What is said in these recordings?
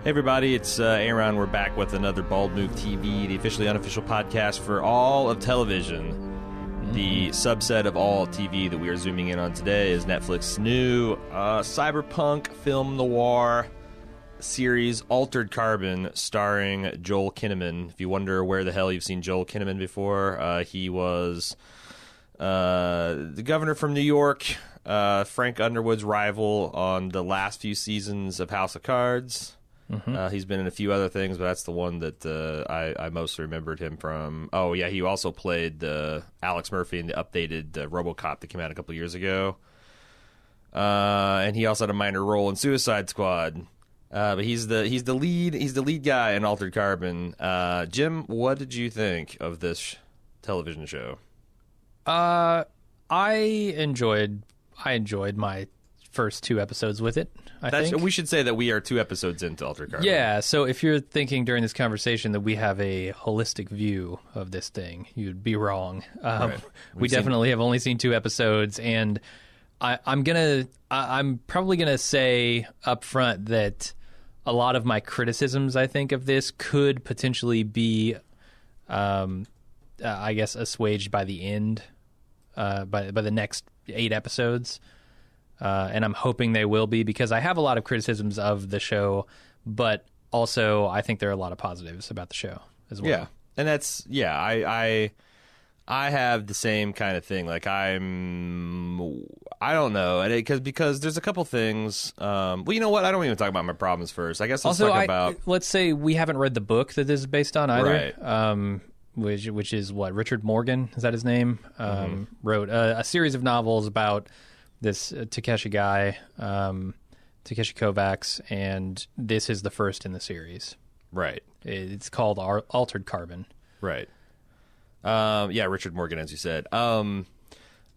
Hey everybody, it's Aaron. We're back with another Bald Move TV, the officially unofficial podcast for all of television. The subset of all TV that we are zooming in on today is Netflix's new cyberpunk film noir series, Altered Carbon, starring Joel Kinnaman. If you wonder where the hell you've seen Joel Kinnaman before, he was the governor from New York, Frank Underwood's rival on the last few seasons of House of Cards. He's been in a few other things, but that's the one that I most remembered him from. Oh, yeah, he also played Alex Murphy in the updated RoboCop that came out a couple years ago. And he also had a minor role in Suicide Squad. But he's the lead guy in Altered Carbon. Jim, what did you think of this television show? I enjoyed my first two episodes with it. I think we should say that we are 2 episodes into Altered Carbon. Yeah, so if you're thinking during this conversation that we have a holistic view of this thing, you'd be wrong. Right. We definitely have only seen 2 episodes, and I'm probably gonna say up front that a lot of my criticisms, I think, of this could potentially be, I guess, assuaged by the end, by the next 8 episodes. And I'm hoping they will be, because I have a lot of criticisms of the show, but also I think there are a lot of positives about the show as well. Yeah, and that's I have the same kind of thing. Like I don't know, and because there's a couple things. Well, you know what? I don't even talk about my problems first. I guess let's talk about. Let's say we haven't read the book that this is based on either. Right. Which is what, Richard Morgan, is that his name? Wrote a series of novels about this Takeshi guy, Takeshi Kovacs, and this is the first in the series. Right. It's called Altered Carbon. Right. Yeah, Richard Morgan, as you said. So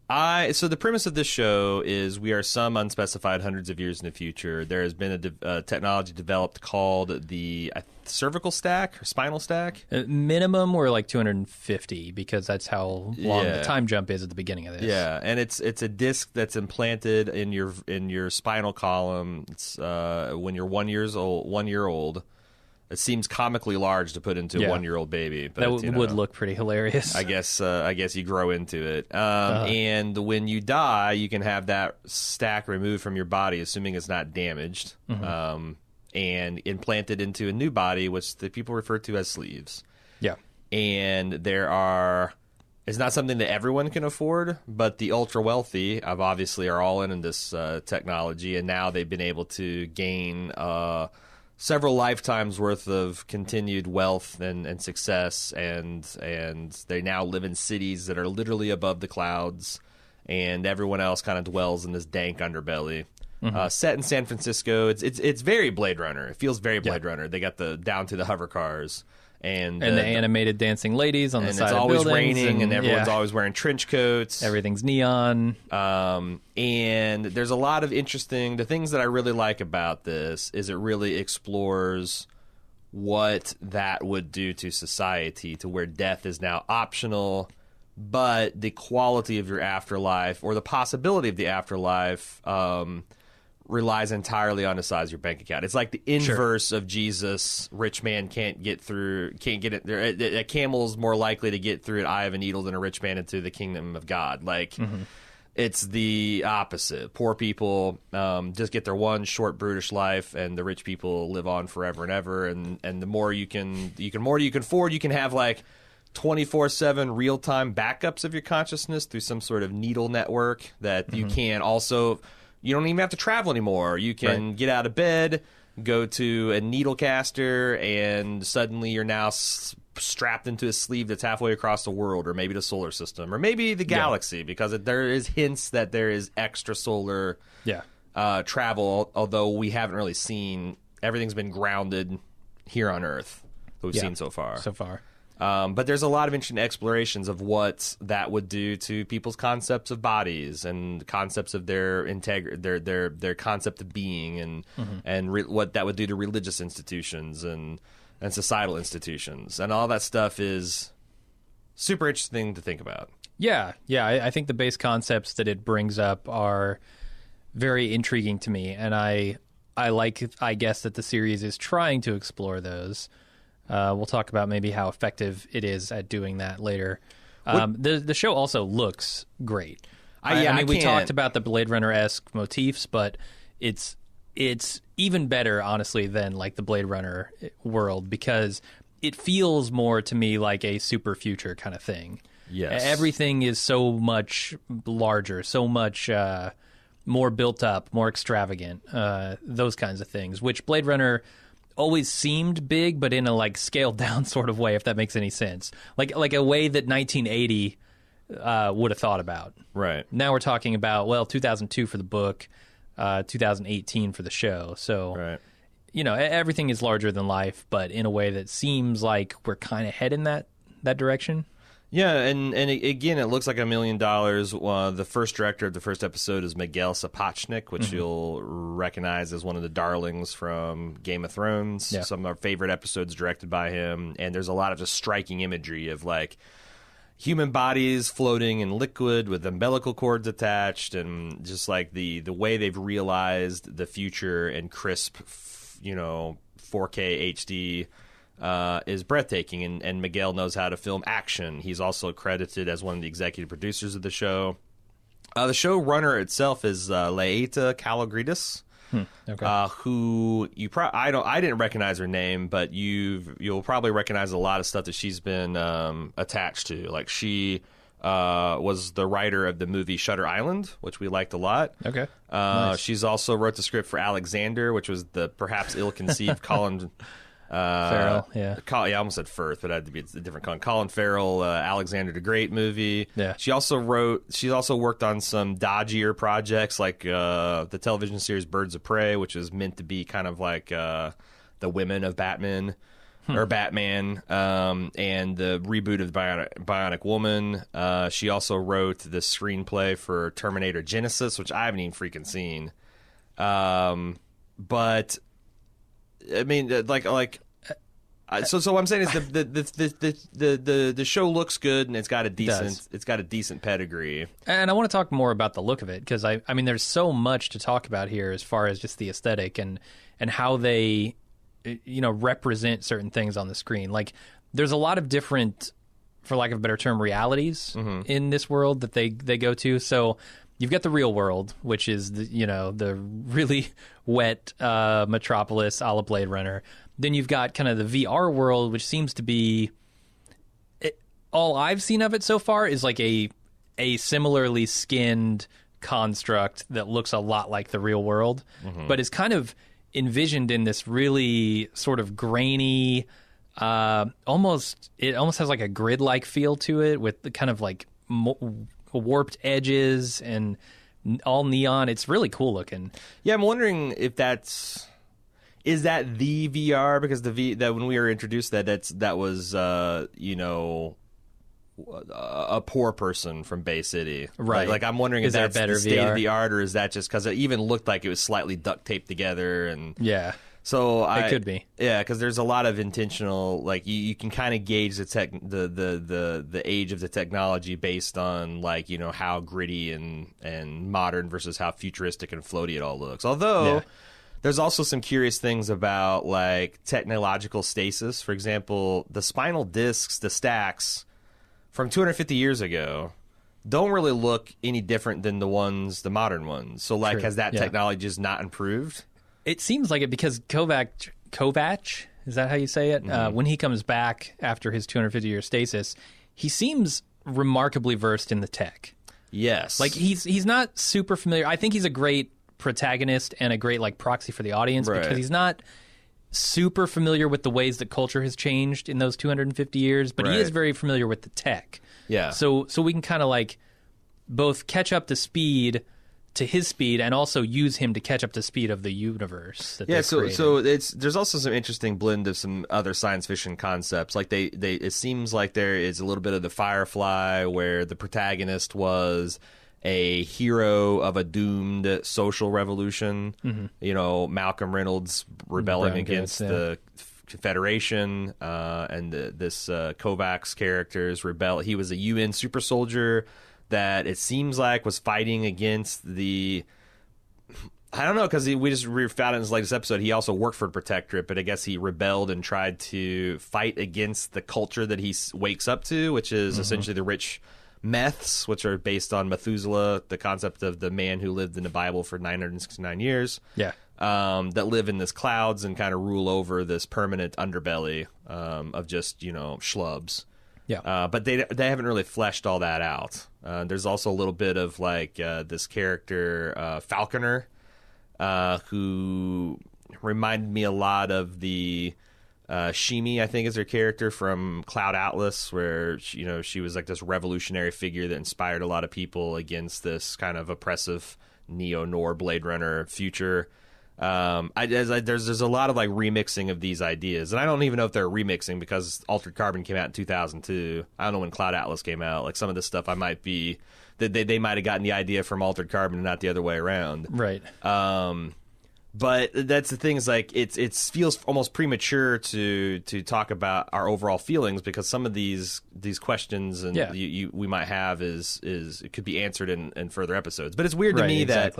the premise of this show is we are some unspecified hundreds of years in the future. There has been a technology developed called the cervical stack or spinal stack. Minimum, we're like 250, because that's how long the time jump is at the beginning of this. Yeah, and it's a disc that's implanted in your spinal column. It's when you're 1 year old. It seems comically large to put into a 1-year-old baby. But that would look pretty hilarious. I guess you grow into it. And when you die, you can have that stack removed from your body, assuming it's not damaged, and implanted into a new body, which the people refer to as sleeves. Yeah. And it's not something that everyone can afford, but the ultra wealthy obviously are all in this technology, and now they've been able to gain several lifetimes worth of continued wealth and success, and they now live in cities that are literally above the clouds, and everyone else kind of dwells in this dank underbelly. Set in San Francisco, it's very Blade Runner. It feels very Blade Runner. They got down to the hover cars. And the animated dancing ladies on the side of buildings. And it's always raining, and everyone's always wearing trench coats. Everything's neon. And there's a lot of the things that I really like about this is it really explores what that would do to society, to where death is now optional, but the quality of your afterlife, or the possibility of the afterlife, relies entirely on the size of your bank account. It's like the inverse of Jesus. Rich man can't get it there. A camel's more likely to get through an eye of a needle than a rich man into the kingdom of God. Like, it's the opposite. Poor people just get their one short, brutish life, and the rich people live on forever and ever. And the more you can afford, you can have like 24/7 real-time backups of your consciousness through some sort of needle network that you can also. You don't even have to travel anymore. You can get out of bed, go to a needle caster, and suddenly you're now strapped into a sleeve that's halfway across the world, or maybe the solar system, or maybe the galaxy, because there is hints that there is extrasolar travel, although we haven't really seen. Everything's been grounded here on Earth that we've seen so far. But there's a lot of interesting explorations of what that would do to people's concepts of bodies and concepts of their their concept of being, and what that would do to religious institutions and societal institutions, and all that stuff is super interesting to think about. Yeah, I think the base concepts that it brings up are very intriguing to me, and I I guess that the series is trying to explore those. We'll talk about maybe how effective it is at doing that later. The show also looks great. I mean, we talked about the Blade Runner-esque motifs, but it's even better, honestly, than like the Blade Runner world, because it feels more to me like a super future kind of thing. Yes. Everything is so much larger, so much more built up, more extravagant, those kinds of things, which Blade Runner always seemed big, but in a like scaled down sort of way, if that makes any sense. Like a way that 1980 would have thought about. Right. Now we're talking about, well, 2002 for the book, 2018 for the show. So, Right. you know, everything is larger than life, but in a way that seems like we're kind of heading that direction. Yeah, and again, it looks like $1 million. The first director of the first episode is Miguel Sapochnik, which you'll recognize as one of the darlings from Game of Thrones. Yeah. Some of our favorite episodes directed by him, and there's a lot of just striking imagery of like human bodies floating in liquid with umbilical cords attached, and just like the way they've realized the future in crisp, 4K HD. Is breathtaking, and Miguel knows how to film action. He's also credited as one of the executive producers of the show. The showrunner itself is Laeta Kalogridis, who I didn't recognize her name, but you'll probably recognize a lot of stuff that she's been attached to. Like she was the writer of the movie Shutter Island, which we liked a lot. Okay. Nice. She's also wrote the script for Alexander, which was the perhaps ill-conceived Colin. Farrell, yeah. I almost said Firth, but it had to be a different Colin Farrell, Alexander the Great movie. Yeah. She's also worked on some dodgier projects like the television series Birds of Prey, which is meant to be kind of like the women of Batman or Batman, and the reboot of Bionic Woman. She also wrote the screenplay for Terminator Genisys, which I haven't even freaking seen. But I mean, so what I'm saying is the show looks good, and it's got a decent pedigree. And I want to talk more about the look of it, because I mean, there's so much to talk about here as far as just the aesthetic and how they, represent certain things on the screen. Like, there's a lot of different, for lack of a better term, realities in this world that they go to. So you've got the real world, which is the really wet metropolis a la Blade Runner. Then you've got kind of the VR world, which seems to be all I've seen of it so far is like a similarly skinned construct that looks a lot like the real world, but is kind of envisioned in this really sort of grainy, almost has like a grid-like feel to it, with the kind of like warped edges and all neon. It's really cool looking. Yeah, I'm wondering if is that the VR, because that when we were introduced that was a poor person from Bay City, right? Like I'm wondering if that's better the state VR? of the art, or is that just because it even looked like it was slightly duct taped together, and Yeah. So It could be. Yeah, because there's a lot of intentional, like you can kind of gauge the age of the technology based on like how gritty and modern versus how futuristic and floaty it all looks. Although Yeah. there's also some curious things about like technological stasis. For example, the spinal discs, the stacks from 250 years ago don't really look any different than the modern ones. So like, True. has that Yeah. technology just not improved? It seems like it, because Kovac, is that how you say it? When he comes back after his 250-year stasis, he seems remarkably versed in the tech. Yes. Like he's not super familiar. I think he's a great protagonist and a great like proxy for the audience, Right. because he's not super familiar with the ways that culture has changed in those 250 years, but he is Right. very familiar with the tech. Yeah. So we can kind of like both catch up to his speed and also use him to catch up to speed of the universe that Yeah, they've so created. there's also some interesting blend of some other science fiction concepts. Like it seems like there is a little bit of the Firefly, where the protagonist was a hero of a doomed social revolution. Malcolm Reynolds rebelling Brown against Goats, yeah. the Confederation, and this Kovacs character's rebel. He was a UN super soldier that it seems like was fighting against the I don't know, because we just found in his latest episode he also worked for Protectorate, but I guess he rebelled and tried to fight against the culture that he wakes up to, which is essentially the rich Meths, which are based on Methuselah, the concept of the man who lived in the Bible for 969 years. Yeah. That live in this clouds and kind of rule over this permanent underbelly of just, schlubs. Yeah. But they haven't really fleshed all that out. There's also a little bit of like this character Falconer, who reminded me a lot of the Shimi, I think, is her character from Cloud Atlas, where she was like this revolutionary figure that inspired a lot of people against this kind of oppressive neo-noir Blade Runner future. There's a lot of like remixing of these ideas, and I don't even know if they're remixing because Altered Carbon came out in 2002. I don't know when Cloud Atlas came out. Like some of this stuff, they might have gotten the idea from Altered Carbon and not the other way around. Right. But that's the thing, is like it feels almost premature to talk about our overall feelings, because some of these questions and we might have is it could be answered in further episodes. But it's weird to me that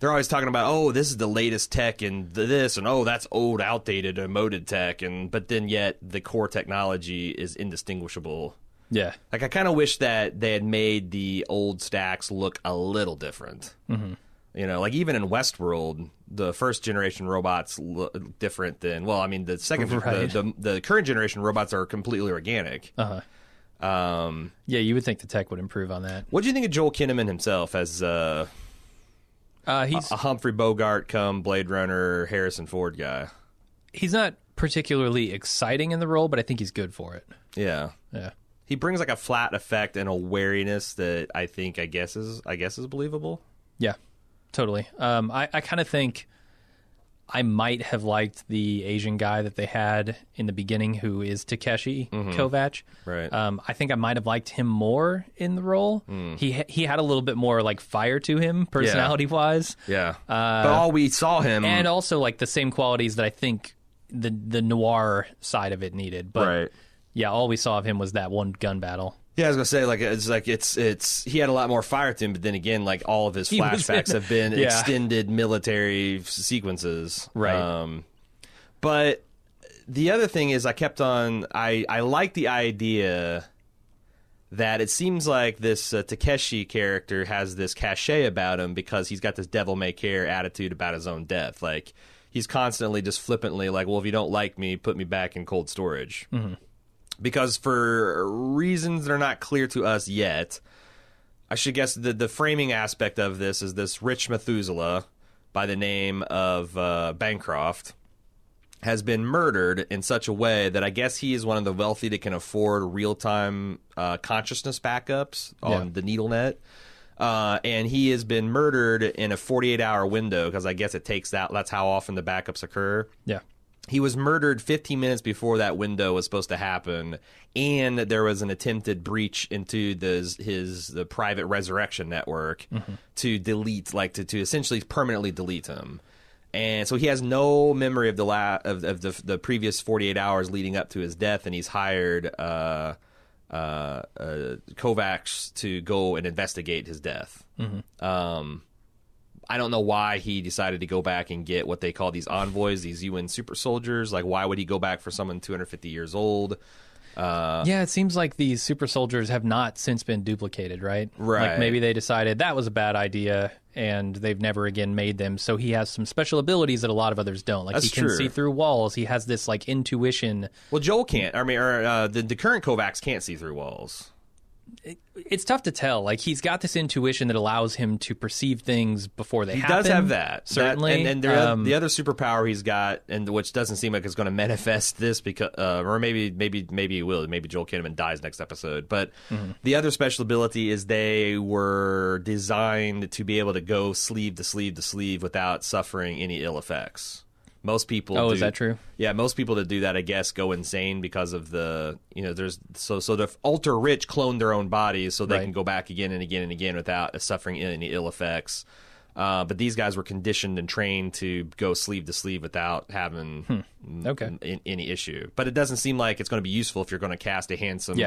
they're always talking about, oh, this is the latest tech and this, and oh, that's old, outdated, emoted tech, but then yet the core technology is indistinguishable. Yeah. Like I kind of wish that they had made the old stacks look a little different. Mm-hmm. Like even in Westworld, the first generation robots look different than, the second, the current generation robots are completely organic. Yeah, you would think the tech would improve on that. What do you think of Joel Kinnaman himself as he's a Humphrey Bogart come Blade Runner Harrison Ford guy? He's not particularly exciting in the role, but I think he's good for it. Yeah. He brings like a flat effect and a wariness that I guess is believable. Yeah. Totally. I kind of think I might have liked the Asian guy that they had in the beginning, who is Takeshi Kovacs. Right. I think I might have liked him more in the role. He had a little bit more like fire to him, personality wise. Yeah. But all we saw him, and also like the same qualities that I think the noir side of it needed. But yeah, all we saw of him was that one gun battle. Yeah, I was gonna say, it's he had a lot more fire to him, but then again, like all of his flashbacks have been extended military sequences, right? But the other thing is, I like the idea that it seems like this Takeshi character has this cachet about him because he's got this devil may care attitude about his own death. Like he's constantly just flippantly like, well, if you don't like me, put me back in cold storage. Mm-hmm. Because for reasons that are not clear to us yet, I should guess the framing aspect of this is this rich Methuselah by the name of Bancroft has been murdered in such a way that I guess he is one of the wealthy that can afford real-time consciousness backups on the needle net. And he has been murdered in a 48-hour window because I guess it takes that's how often the backups occur. Yeah. He was murdered 15 minutes before that window was supposed to happen, and there was an attempted breach into the private resurrection network to delete, to essentially permanently delete him. And so he has no memory of the previous 48 hours leading up to his death, and he's hired Kovacs to go and investigate his death. I don't know why he decided to go back and get what they call these envoys, these UN super soldiers. Like, why would he go back for someone 250 years old? Yeah, it seems like these super soldiers have not since been duplicated, right? Right. Like maybe they decided that was a bad idea and they've never again made them. So he has some special abilities that a lot of others don't. Like he can see through walls. He has this like intuition. Well, Joel can't. I mean, the current Kovacs can't see through walls. It's tough to tell. Like he's got this intuition that allows him to perceive things before they happen. He does have that, certainly. And the other superpower he's got, and which doesn't seem like it's going to manifest this because, or maybe it will. Maybe Joel Kinnaman dies next episode. But the other special ability is they were designed to be able to go sleeve to sleeve to sleeve without suffering any ill effects. Most people. Oh, is that true? Yeah, most people that do that, I guess, go insane because of the there's so the ultra rich clone their own bodies so they can go back again and again and again without suffering any ill effects. But these guys were conditioned and trained to go sleeve to sleeve without having any issue. But it doesn't seem like it's going to be useful if you're going to cast a handsome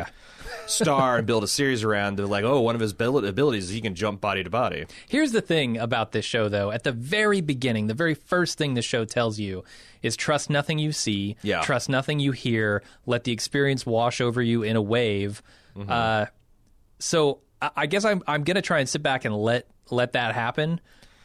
star and build a series around it. Like, oh, one of his abilities is he can jump body to body. Here's the thing about this show, though. At the very beginning, the very first thing the show tells you is trust nothing you see, trust nothing you hear, let the experience wash over you in a wave. So I guess I'm going to try and sit back and let that happen.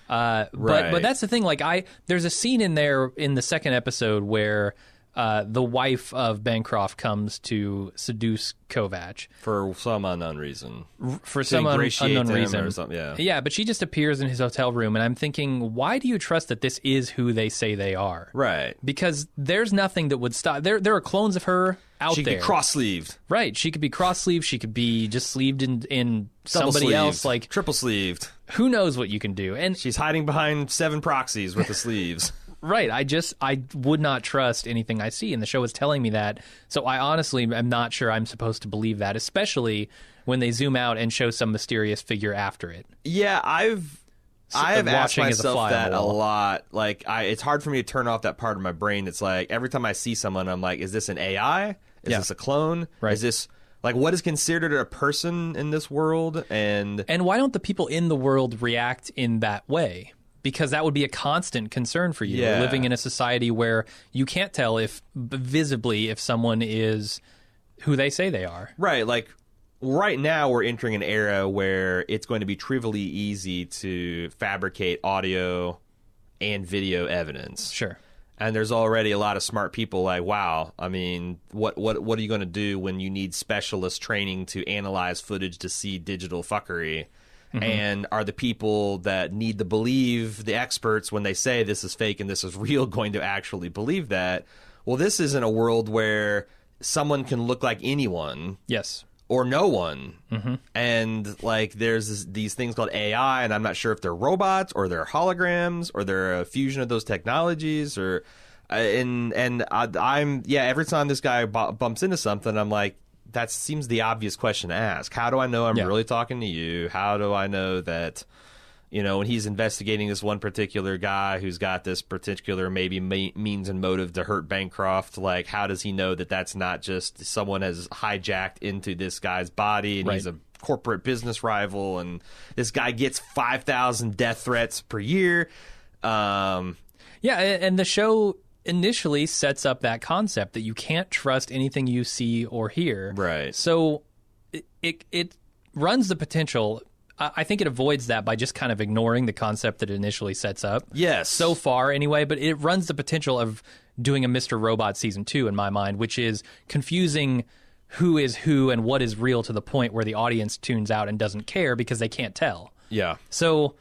But that's the thing. Like there's a scene in there in the second episode where the wife of Bancroft comes to seduce Kovac for some unknown reason. For some unknown reason, or something, yeah. But she just appears in his hotel room, and I'm thinking, why do you trust that this is who they say they are? Right. Because there's nothing that would stop. There are clones of her out there. She could be cross-sleeved. Right. She could be cross-sleeved. She could be just sleeved in somebody else. Like triple-sleeved. Who knows what you can do? And she's hiding behind 7 proxies with the sleeves. Right. I would not trust anything I see, and the show is telling me that. So I honestly am not sure I'm supposed to believe that, especially when they zoom out and show some mysterious figure after it. Yeah, I have asked myself that a lot. Like, it's hard for me to turn off that part of my brain. It's like every time I see someone, I'm like, is this an AI? Is this a clone? Right. Is this like what is considered a person in this world? And why don't the people in the world react in that way? Because that would be a constant concern for you. We're living in a society where you can't tell visibly if someone is who they say they are. Right. Like right now we're entering an era where it's going to be trivially easy to fabricate audio and video evidence. Sure. And there's already a lot of smart people like, wow, I mean, what are you going to do when you need specialist training to analyze footage to see digital fuckery? And are the people that need to believe the experts when they say this is fake and this is real going to actually believe that? Well, this isn't a world where someone can look like anyone. Yes. Or no one. And like there's these things called AI, and I'm not sure if they're robots or they're holograms or they're a fusion of those technologies or I'm every time this guy bumps into something, I'm like, that seems the obvious question to ask. How do I know I'm really talking to you? How do I know that, you know, when he's investigating this one particular guy who's got this particular maybe means and motive to hurt Bancroft, like how does he know that that's not just someone has hijacked into this guy's body and he's a corporate business rival and this guy gets 5,000 death threats per year? And the show initially sets up that concept that you can't trust anything you see or hear. Right. So it runs the potential. I think it avoids that by just kind of ignoring the concept that it initially sets up. Yes. So far, anyway, but it runs the potential of doing a Mr. Robot Season 2 in my mind, which is confusing who is who and what is real to the point where the audience tunes out and doesn't care because they can't tell. Yeah. So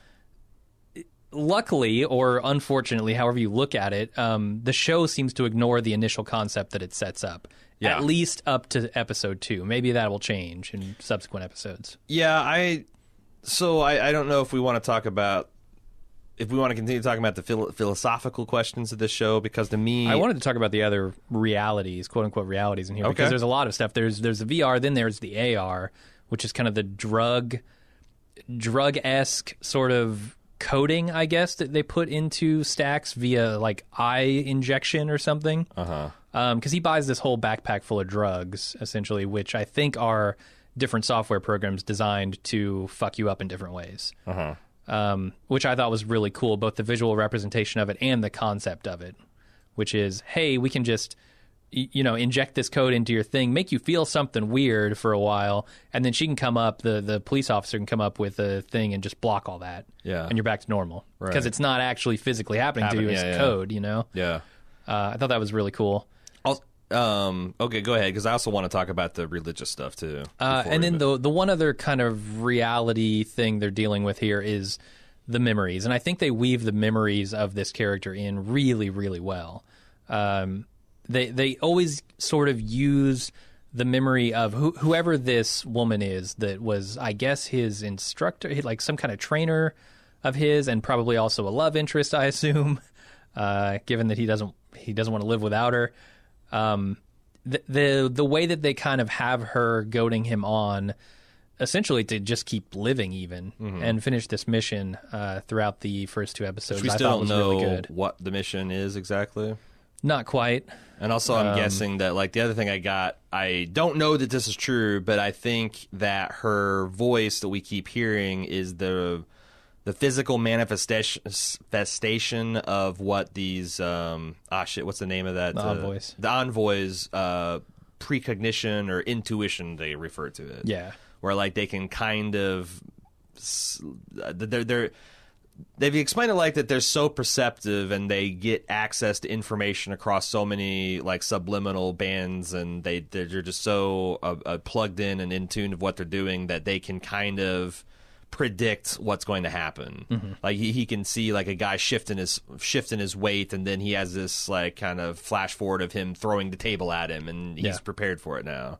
luckily, or unfortunately, however you look at it, the show seems to ignore the initial concept that it sets up. Yeah. At least up to episode 2. Maybe that will change in subsequent episodes. Yeah, I don't know if we want to talk about, if we want to continue talking about the philosophical questions of this show, because to me, I wanted to talk about the other realities, quote unquote realities in here, because there's a lot of stuff. There's the VR, then there's the AR, which is kind of the drug-esque sort of coding, I guess, that they put into Stax via like eye injection or something. Because he buys this whole backpack full of drugs, essentially, which I think are different software programs designed to fuck you up in different ways. Which I thought was really cool, both the visual representation of it and the concept of it, which is, hey, we can just, you know, inject this code into your thing, make you feel something weird for a while, and then she can come up, the police officer can come up with a thing and just block all that. Yeah. And you're back to normal. Right. Because it's not actually physically happening to you, it's code, you know? Yeah. I thought that was really cool. Okay, go ahead, because I also want to talk about the religious stuff, too. And then the one other kind of reality thing they're dealing with here is the memories. And I think they weave the memories of this character in really, really well. They always sort of use the memory of whoever this woman is that was, I guess, his instructor, like some kind of trainer of his, and probably also a love interest, I assume, given that he doesn't want to live without her. The way that they kind of have her goading him on, essentially to just keep living even and finish this mission throughout the first 2 episodes. We I still thought don't was know really good. what the mission is exactly. Not quite. And also, I'm guessing that, like, the other thing I don't know that this is true, but I think that her voice that we keep hearing is the physical manifestation of what these what's the name of that? The envoys. The envoys precognition or intuition, they refer to it. Yeah. Where, like, they can kind of they've explained it like that they're so perceptive and they get access to information across so many, like, subliminal bands, and they're just so plugged in and tune of what they're doing that they can kind of predict what's going to happen. Like, he can see, like, a guy shifting his weight, and then he has this, like, kind of flash forward of him throwing the table at him, and he's prepared for it now.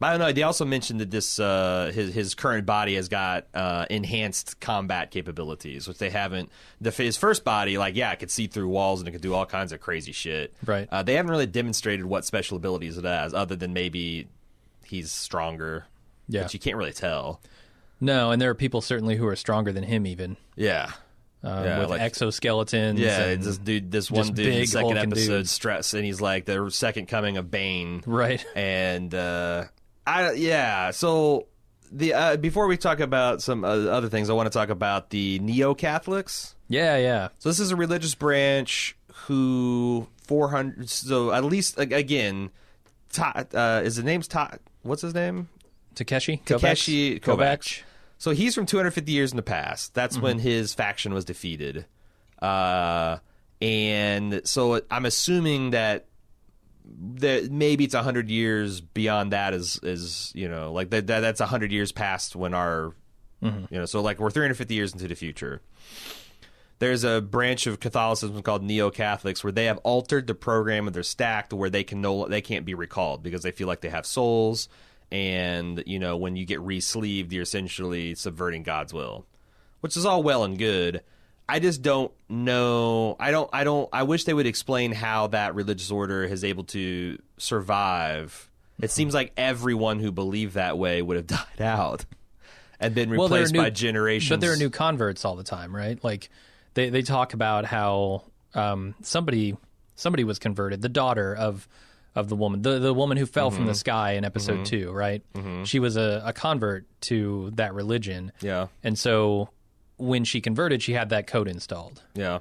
I don't know. They also mentioned that this his current body has got enhanced combat capabilities, which they haven't. His first body, like, it could see through walls and it could do all kinds of crazy shit. Right. They haven't really demonstrated what special abilities it has, other than maybe he's stronger. Yeah. But you can't really tell. No, and there are people certainly who are stronger than him even. Yeah. With like, exoskeletons. Yeah, and this one dude in the big second hulking episode dudes. stress, and he's like the second coming of Bane. Right. And so the before we talk about some other things, I want to talk about the Neo-Catholics. Yeah. So this is a religious branch who 400. So at least again, is the name's Todd? What's his name? Takeshi Kovacs. So he's from 250 years in the past. That's when his faction was defeated. And so I'm assuming that maybe it's 100 years beyond that is like that's 100 years past when our, so like we're 350 years into the future. There's a branch of Catholicism called Neo-Catholics where they have altered the program of their stack to where they can't be recalled because they feel like they have souls. And, when you get re-sleeved, you're essentially subverting God's will, which is all well and good. I just don't know. I wish they would explain how that religious order is able to survive. It seems like everyone who believed that way would have died out and been replaced by generations. But there are new converts all the time, right? Like they talk about how somebody was converted, the daughter of the woman, the woman who fell from the sky in episode 2, right? She was a convert to that religion. Yeah. And so when she converted, she had that code installed. Yeah.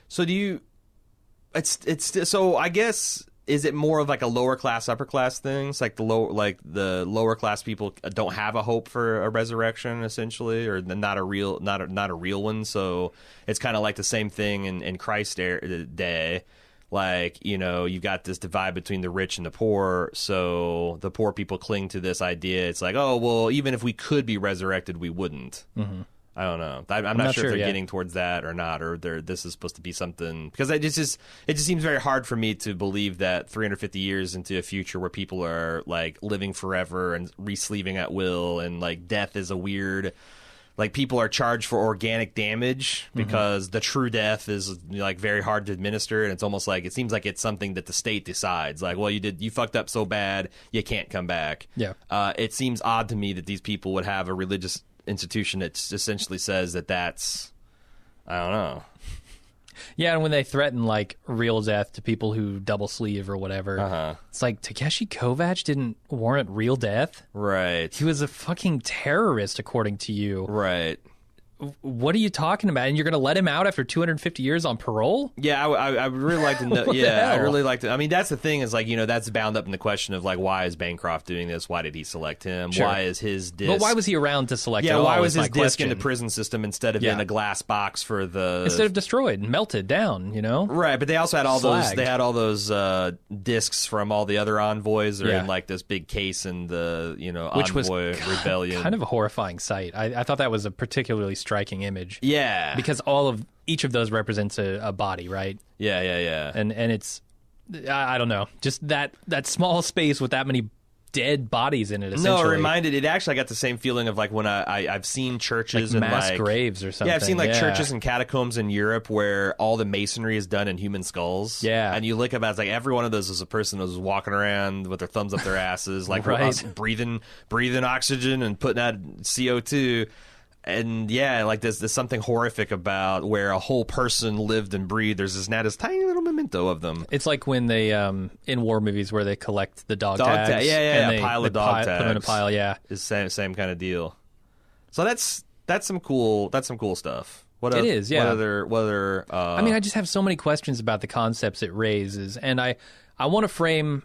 So so I guess, is it more of like a lower class, upper class thing? It's like the lower class people don't have a hope for a resurrection, essentially, or not a real one. So it's kind of like the same thing in Christ's day. Like, you've got this divide between the rich and the poor, so the poor people cling to this idea. It's like, oh, well, even if we could be resurrected, we wouldn't. I don't know. I'm not sure if they're getting towards that or not, or this is supposed to be something. Because it just seems very hard for me to believe that 350 years into a future where people are, like, living forever and re-sleeving at will, and, like, death is a weird... Like, people are charged for organic damage because the true death is, like, very hard to administer, and it's almost like it seems like it's something that the state decides. Like, well, you fucked up so bad, you can't come back. Yeah. It seems odd to me that these people would have a religious institution that essentially says that's, I don't know. Yeah, and when they threaten, like, real death to people who double sleeve or whatever, it's like, Takeshi Kovacs didn't warrant real death? Right. He was a fucking terrorist, according to you. Right. What are you talking about? And you're going to let him out after 250 years on parole? Yeah, I would really like to know. Yeah, I really like to. I mean, that's the thing is, like, that's bound up in the question of, like, why is Bancroft doing this? Why did he select him? Sure. Why is his disc? But why was he around to select Yeah, at all? why was is my his disc in the question. prison system instead of in a glass box for the... Instead of destroyed, melted down, Right, but they also had all Slagged. those discs from all the other envoys that are in, like, this big case in the, Which envoy was rebellion. kind of a horrifying sight. I thought that was a particularly striking image. Yeah. Because each of those represents a body, right? Yeah. And it's, I don't know, just that small space with that many dead bodies in it. No, Essentially. it actually, I got the same feeling of like when I've seen churches like and mass like graves or something. Yeah, I've seen like churches and catacombs in Europe where all the masonry is done in human skulls. Yeah. And you look about, it's like every one of those is a person who's walking around with their thumbs up their asses, like Right. breathing oxygen and putting out CO2. And yeah, like there's something horrific about where a whole person lived and breathed. There's this tiny little memento of them. It's like when they in war movies where they collect the dog Dog tags. yeah, and a pile of dog put them in a tags. pile. Yeah, Is same kind of deal. So that's some cool stuff. What It is, yeah. What other I mean, I just have so many questions about the concepts it raises, and I want to frame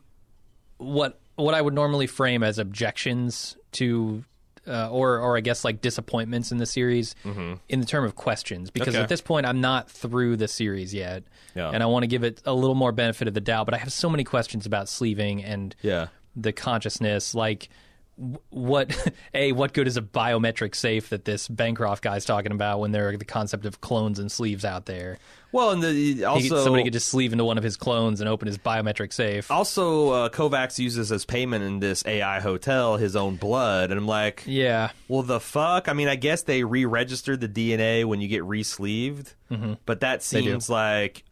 what I would normally frame as objections to. Or I guess like disappointments in the series in the term of questions, because Okay. at this point I'm not through the series yet, Yeah. and I want to give it a little more benefit of the doubt. But I have so many questions about sleeving and the consciousness, like what good is a biometric safe that this Bancroft guy's talking about when there are the concept of clones and sleeves out there? Well, and Somebody could just sleeve into one of his clones and open his biometric safe. also Kovacs uses as payment in this AI hotel his own blood, and I'm like, Yeah. well, the fuck. I mean, I guess they re-registered the DNA when you get re-sleeved, but that They do. seems like.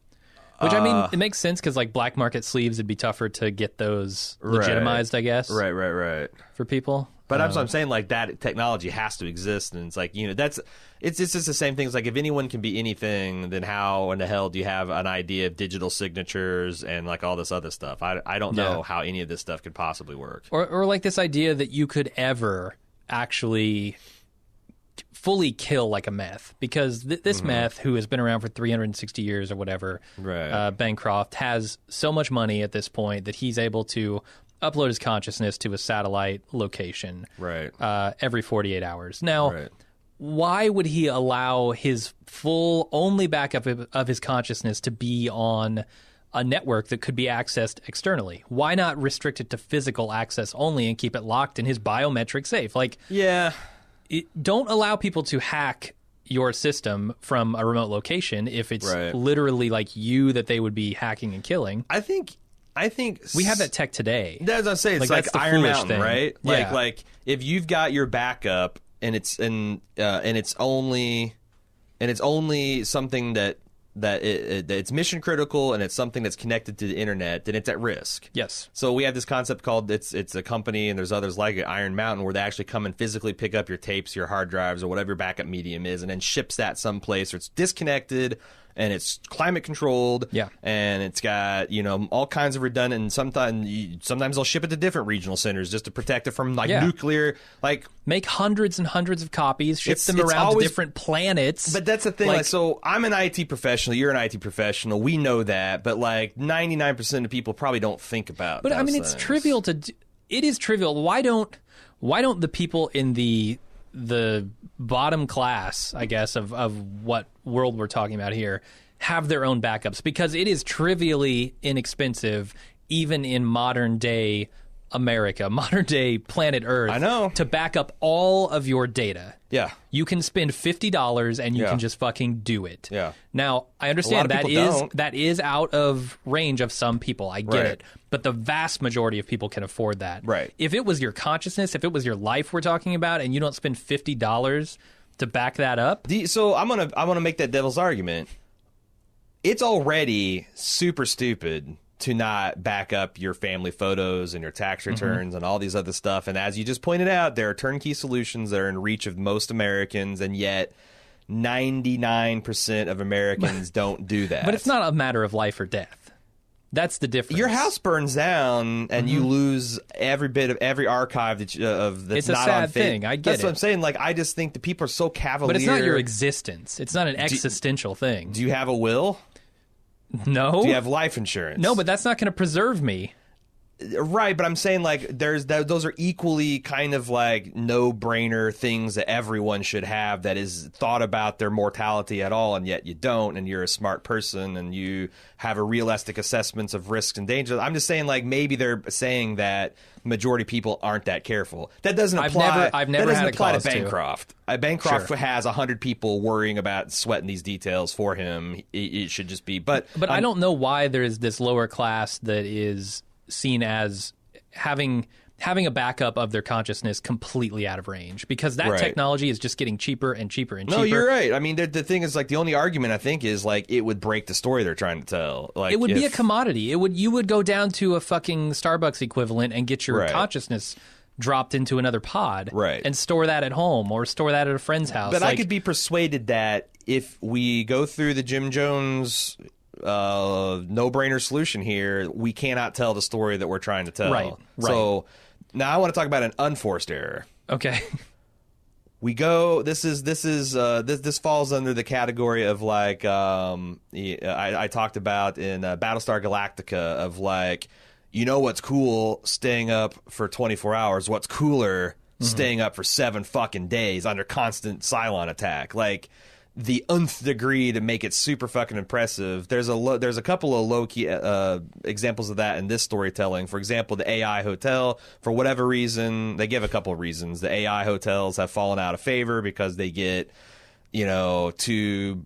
Which, I mean, it makes sense because, like, black market sleeves, it'd be tougher to get those legitimized, I guess, Right. for people. But I'm saying like that technology has to exist, and it's like it's just the same thing. It's like if anyone can be anything, then how in the hell do you have an idea of digital signatures and like all this other stuff? I don't know how any of this stuff could possibly work. Or like this idea that you could ever actually fully kill like a meth, because this meth, who has been around for 360 years or whatever, Right. Bancroft has so much money at this point that he's able to upload his consciousness to a satellite location Right. every 48 hours. Now, Right. why would he allow his full only backup of his consciousness to be on a network that could be accessed externally? Why not restrict it to physical access only and keep it locked in his biometric safe? Like, Yeah. don't allow people to hack your system from a remote location if it's Right. literally like you that they would be hacking and killing. I think We have that tech today. That's what I'm saying. It's Like, like, that's the Iron foolish Mountain, thing. right? Yeah. Like if you've got your backup and it's only something that it's mission critical and it's something that's connected to the internet, then it's at risk. Yes. So we have this concept called it's a company, and there's others like it, Iron Mountain, where they actually come and physically pick up your tapes, your hard drives, or whatever your backup medium is, and then ships that someplace where it's disconnected and it's climate controlled. Yeah. And it's got all kinds of redundant. And sometimes they'll ship it to different regional centers just to protect it from nuclear Make hundreds and hundreds of copies, ship them it's around always- to different planets. But that's the thing. Like, so I'm an IT professional. You're an IT professional. We know that. But like 99% of people probably don't think about. But I those mean, it's things. trivial to. It is trivial. Why don't the people in the bottom class, I guess, of what world we're talking about here, have their own backups? Because it is trivially inexpensive, even in modern day America, modern day planet Earth. I know. To back up all of your data. Yeah. You can spend $50 and you Yeah. can just fucking do it. Yeah. Now, I understand A lot of that people is don't. that is out of range of some people. I get Right. it. But the vast majority of people can afford that. Right. If it was your consciousness, if it was your life we're talking about, and you don't spend $50 to back that up, So I'm gonna make that devil's argument. It's already super stupid to not back up your family photos and your tax returns and all these other stuff. And as you just pointed out, there are turnkey solutions that are in reach of most Americans, and yet 99% of Americans don't do that. but it's not a matter of life or death. That's the difference. Your house burns down and you lose every bit of every archive that's It's a not sad on thing. I get That's what it. I'm saying. Like, I just think that people are so cavalier. But it's not your existence. It's not an existential thing. Do you have a will? No. Do you have life insurance? No, but that's not going to preserve me. Right, but I'm saying like those are equally kind of like no-brainer things that everyone should have that is thought about their mortality at all, and yet you don't, and you're a smart person and you have a realistic assessments of risks and dangers. I'm just saying like maybe they're saying that majority of people aren't that careful. That doesn't apply. I've never that doesn't had a apply cause to to. Bancroft. Bancroft Sure. has 100 people worrying about sweating these details for him. It should just be. But I don't know why there is this lower class that is seen as having having a backup of their consciousness completely out of range, because that Right. technology is just getting cheaper and cheaper and cheaper. No, you're right. I mean, the thing is, like, the only argument I think is like it would break the story they're trying to tell. Like, It would be a commodity. You would go down to a fucking Starbucks equivalent and get your Right. consciousness dropped into another pod, Right. and store that at home or store that at a friend's house. But I Like, could be persuaded that if we go through the Jim Jones no-brainer solution here, we cannot tell the story that we're trying to tell. Right. So now I want to talk about an unforced error. okay. We go. This falls under the category of like I talked about in Battlestar Galactica of like, you know what's cool, staying up for 24 hours. What's cooler, staying up for 7 fucking days under constant Cylon attack. Like the nth degree to make it super fucking impressive. There's a couple of low key examples of that in this storytelling. For example, the AI hotel, for whatever reason, they give a couple of reasons. The AI hotels have fallen out of favor because they get, too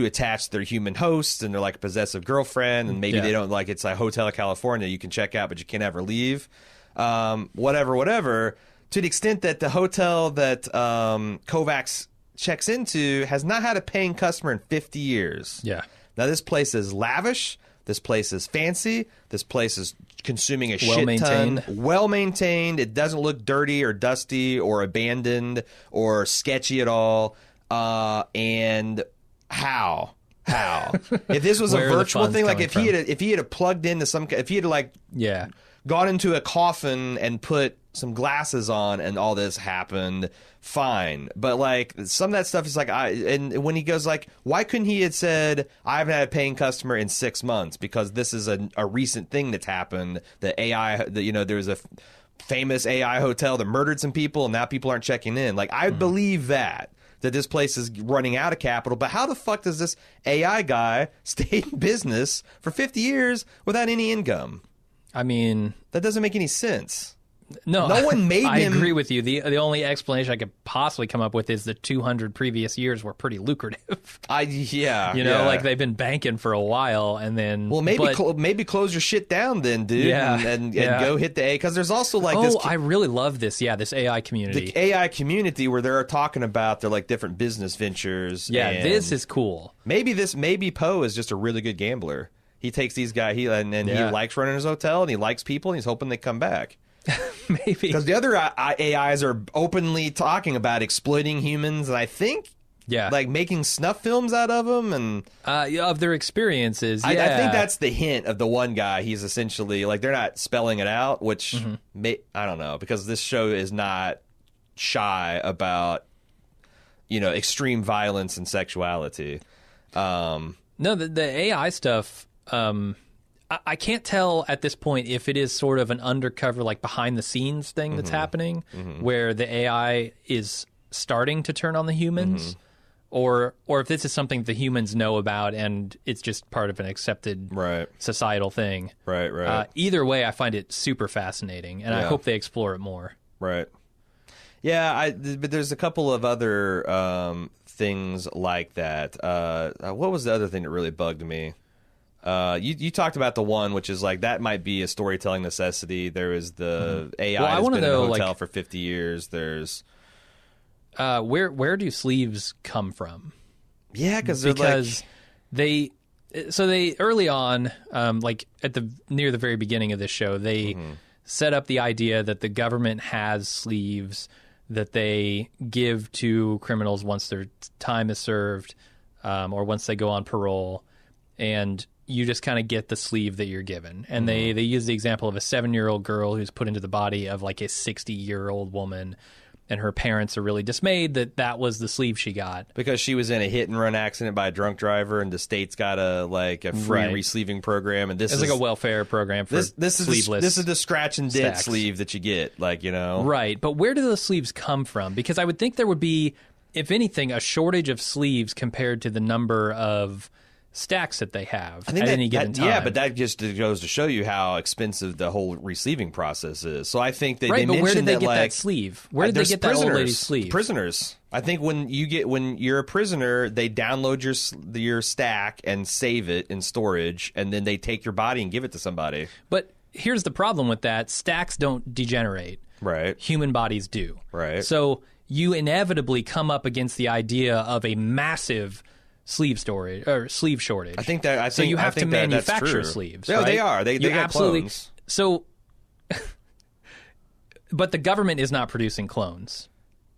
attached to their human hosts, and they're like a possessive girlfriend, and maybe Yeah. they don't like, it's a Hotel California, you can check out but you can't ever leave. Whatever. To the extent that the hotel that Kovacs checks into has not had a paying customer in 50 years. Yeah. Now, this place is lavish. This place is fancy. This place is consuming a shit Well-maintained. ton. Well-maintained. It doesn't look dirty or dusty or abandoned or sketchy at all. And how? If this was a Where are the virtual funds thing, like coming if he had plugged into if he had like Yeah. gone into a coffin and put some glasses on and all this happened, fine. But like some of that stuff is like, and when he goes like, why couldn't he have said, I haven't had a paying customer in 6 months because this is a recent thing that's happened. The AI, there was a famous AI hotel that murdered some people and now people aren't checking in. Like, I believe that this place is running out of capital, but how the fuck does this AI guy stay in business for 50 years without any income? I mean, That doesn't make any sense. no. No one made I him. agree with you. The only explanation I could possibly come up with is the 200 previous years were pretty lucrative. Yeah. Like they've been banking for a while, and then Well, maybe but- maybe close your shit down then, dude. Yeah, and yeah. go hit the A, because there's also like Oh, this. I really love this. Yeah, this AI community. The AI community where they're talking about their like different business ventures. Yeah, and this is cool. maybe Poe is just a really good gambler. He takes these guys, he Yeah. likes running his hotel, and he likes people, and he's hoping they come back. Maybe. Because the other AIs are openly talking about exploiting humans, and I think Yeah. like making snuff films out of them, and Of their experiences. Yeah. I think that's the hint of the one guy. He's essentially like, they're not spelling it out, which Mm-hmm. I don't know, because this show is not shy about extreme violence and sexuality. No, the AI stuff. I can't tell at this point if it is sort of an undercover, like behind the scenes thing that's happening, where the AI is starting to turn on the humans, or if this is something the humans know about and it's just part of an accepted Right. societal thing. Right. Either way, I find it super fascinating, and I Yeah. hope they explore it more. Right. Yeah, but there's a couple of other things like that. What was the other thing that really bugged me? You talked about the one, which is like, that might be a storytelling necessity. There is the AI Well, I that's wanna been in a know, hotel like- for 50 years. There's Where do sleeves come from? yeah, because they early on, like at the near the very beginning of this show, they set up the idea that the government has sleeves that they give to criminals once their time is served, or once they go on parole, and you just kind of get the sleeve that you're given. And they use the example of a 7-year-old girl who's put into the body of like a 60-year-old woman, and her parents are really dismayed that was the sleeve she got. because she was in a hit and run accident by a drunk driver, and the state's got a free Right. resleeving program, and this It's is like a welfare program for this is sleeveless. this is the scratch and dent stacks. sleeve that you get, Right, but where do those sleeves come from? Because I would think there would be, if anything, a shortage of sleeves compared to the number of stacks that they have at any given time. Yeah, but that just goes to show you how expensive the whole receiving process is. So I think they right, but mentioned where did they get like, that sleeve? Where did they there's get that old lady's prisoners. sleeve? Prisoners. I think when you're a prisoner, they download your stack and save it in storage, and then they take your body and give it to somebody. But here's the problem with that. Stacks don't degenerate. Right. Human bodies do. Right. So you inevitably come up against the idea of a massive sleeve shortage. I think that. So you have to manufacture that's true. sleeves. No, right? they are. They got absolutely. clones. So, but the government is not producing clones.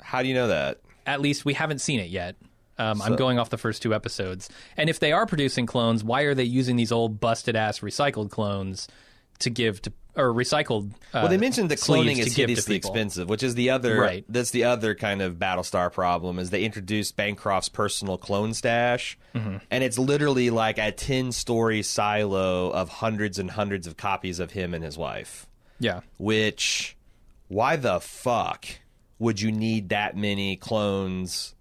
How do you know that? At least we haven't seen it yet. I'm going off the first 2 episodes. And if they are producing clones, why are they using these old busted-ass recycled clones to give to, or recycled Well, they mentioned that cloning is hideously people. expensive, which is the other, Right. that's the other kind of Battlestar problem, is they introduced Bancroft's personal clone stash, and it's literally like a 10-story silo of hundreds and hundreds of copies of him and his wife. Yeah. Which, why the fuck would you need that many clones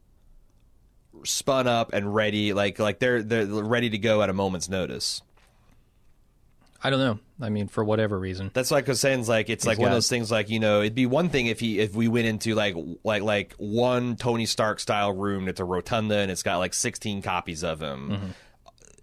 spun up and ready, like they're ready to go at a moment's notice? I don't know. I mean, for whatever reason. That's like I was saying, like it's like one of those things, like, you know, it'd be one thing if we went into like one Tony Stark style room that's a rotunda and it's got like 16 copies of him.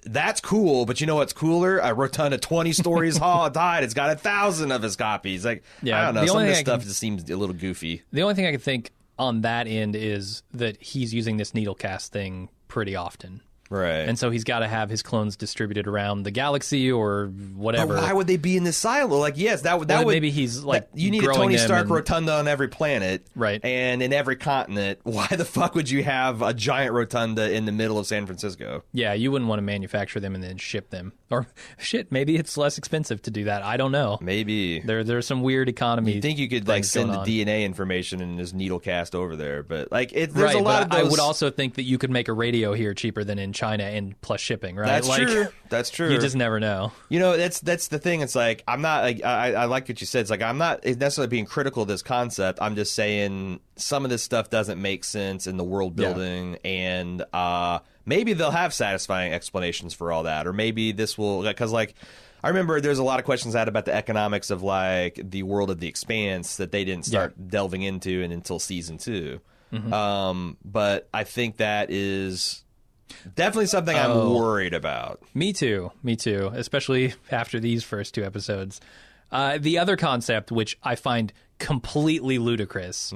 That's cool, but you know what's cooler? A rotunda 20 stories tall, it's got 1,000 of his copies. Like, Yeah, I don't know, the some of only this thing stuff just seems a little goofy. The only thing I can think on that end is that he's using this needle cast thing pretty often. Right. And so he's got to have his clones distributed around the galaxy or whatever. But why would they be in this silo? Like, yes, that would maybe he's like you need a growing Tony them Stark and- rotunda on every planet, Right. And in every continent. Why the fuck would you have a giant rotunda in the middle of San Francisco? Yeah, you wouldn't want to manufacture them and then ship them. Or shit, maybe it's less expensive to do that. I don't know. Maybe. There's some weird economy. You think you could like things send the going on. DNA information and just needle cast over there, but like there's Right, a lot but of those. I would also think that you could make a radio here cheaper than in China and plus shipping, right? That's like, true. That's true. You just never know. You know, that's the thing. It's like I'm not. Like, I like what you said. It's like I'm not necessarily being critical of this concept. I'm just saying some of this stuff doesn't make sense in the world building, and maybe they'll have satisfying explanations for all that, or maybe this will, because like. I remember there's a lot of questions I had about the economics of like the world of the Expanse that they didn't start delving into until season 2. But I think that is definitely something I'm worried about. Me too. Especially after these first 2 episodes. The other concept, which I find completely ludicrous,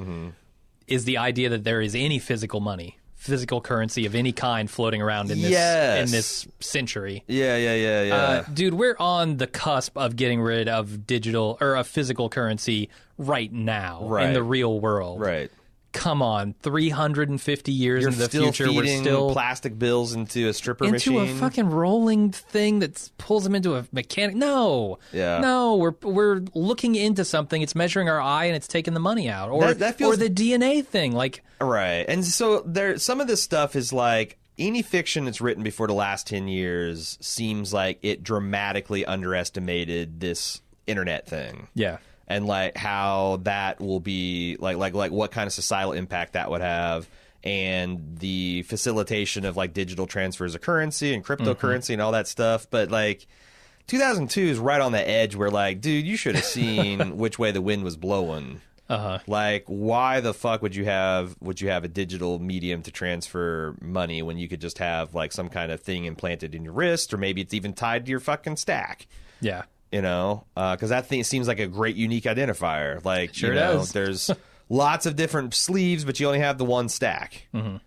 is the idea that there is any physical money, physical currency of any kind floating around in this century. Yeah. Dude, we're on the cusp of getting rid of digital or of physical currency right now in the real world. Right. Come on, 350 years You're into the still future, we're feeding still plastic bills into a stripper into machine. a fucking rolling thing that pulls them into a mechanic. No, Yeah. no, we're looking into something. It's measuring our eye and it's taking the money out, or That feels- or the DNA thing. Like, Right. And so there, some of this stuff is like any fiction that's written before the last 10 years seems like it dramatically underestimated this internet thing. yeah, And like how that will be like what kind of societal impact that would have, and the facilitation of like digital transfers of currency and cryptocurrency and all that stuff. But like 2002 is right on the edge where like, dude, you should have seen which way the wind was blowing. Like, why the fuck would you have a digital medium to transfer money when you could just have like some kind of thing implanted in your wrist, or maybe it's even tied to your fucking stack? yeah. You know, because that thing seems like a great unique identifier. Like, Sure you know, does. there's lots of different sleeves, but you only have the one stack. And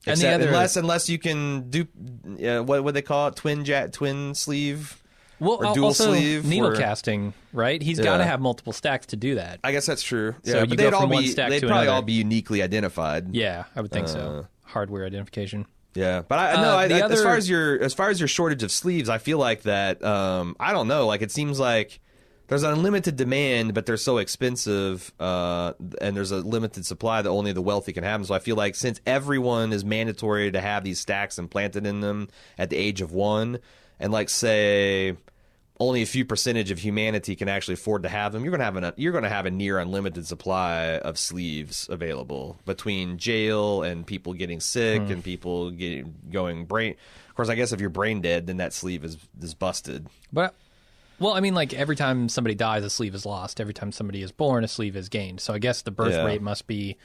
Except, the other, unless you can do what they call it, twin sleeve. well, or dual also sleeve, needle or- casting, right? He's got to Yeah. have multiple stacks to do that. I guess that's true. So Yeah, you but go they'd all from one be stack they'd to probably another. all be uniquely identified. Yeah, I would think so. Hardware identification. Yeah, but as far as your shortage of sleeves, I feel like that. I don't know. Like, it seems like there's unlimited demand, but they're so expensive, and there's a limited supply that only the wealthy can have them. So I feel like since everyone is mandatory to have these stacks implanted in them at the age of 1, and like say only a few percentage of humanity can actually afford to have them, you're gonna have a near unlimited supply of sleeves available between jail and people getting sick and people going brain. Of course, I guess if you're brain dead, then that sleeve is busted. But, well, I mean, like every time somebody dies, a sleeve is lost. Every time somebody is born, a sleeve is gained. So I guess the birth rate must be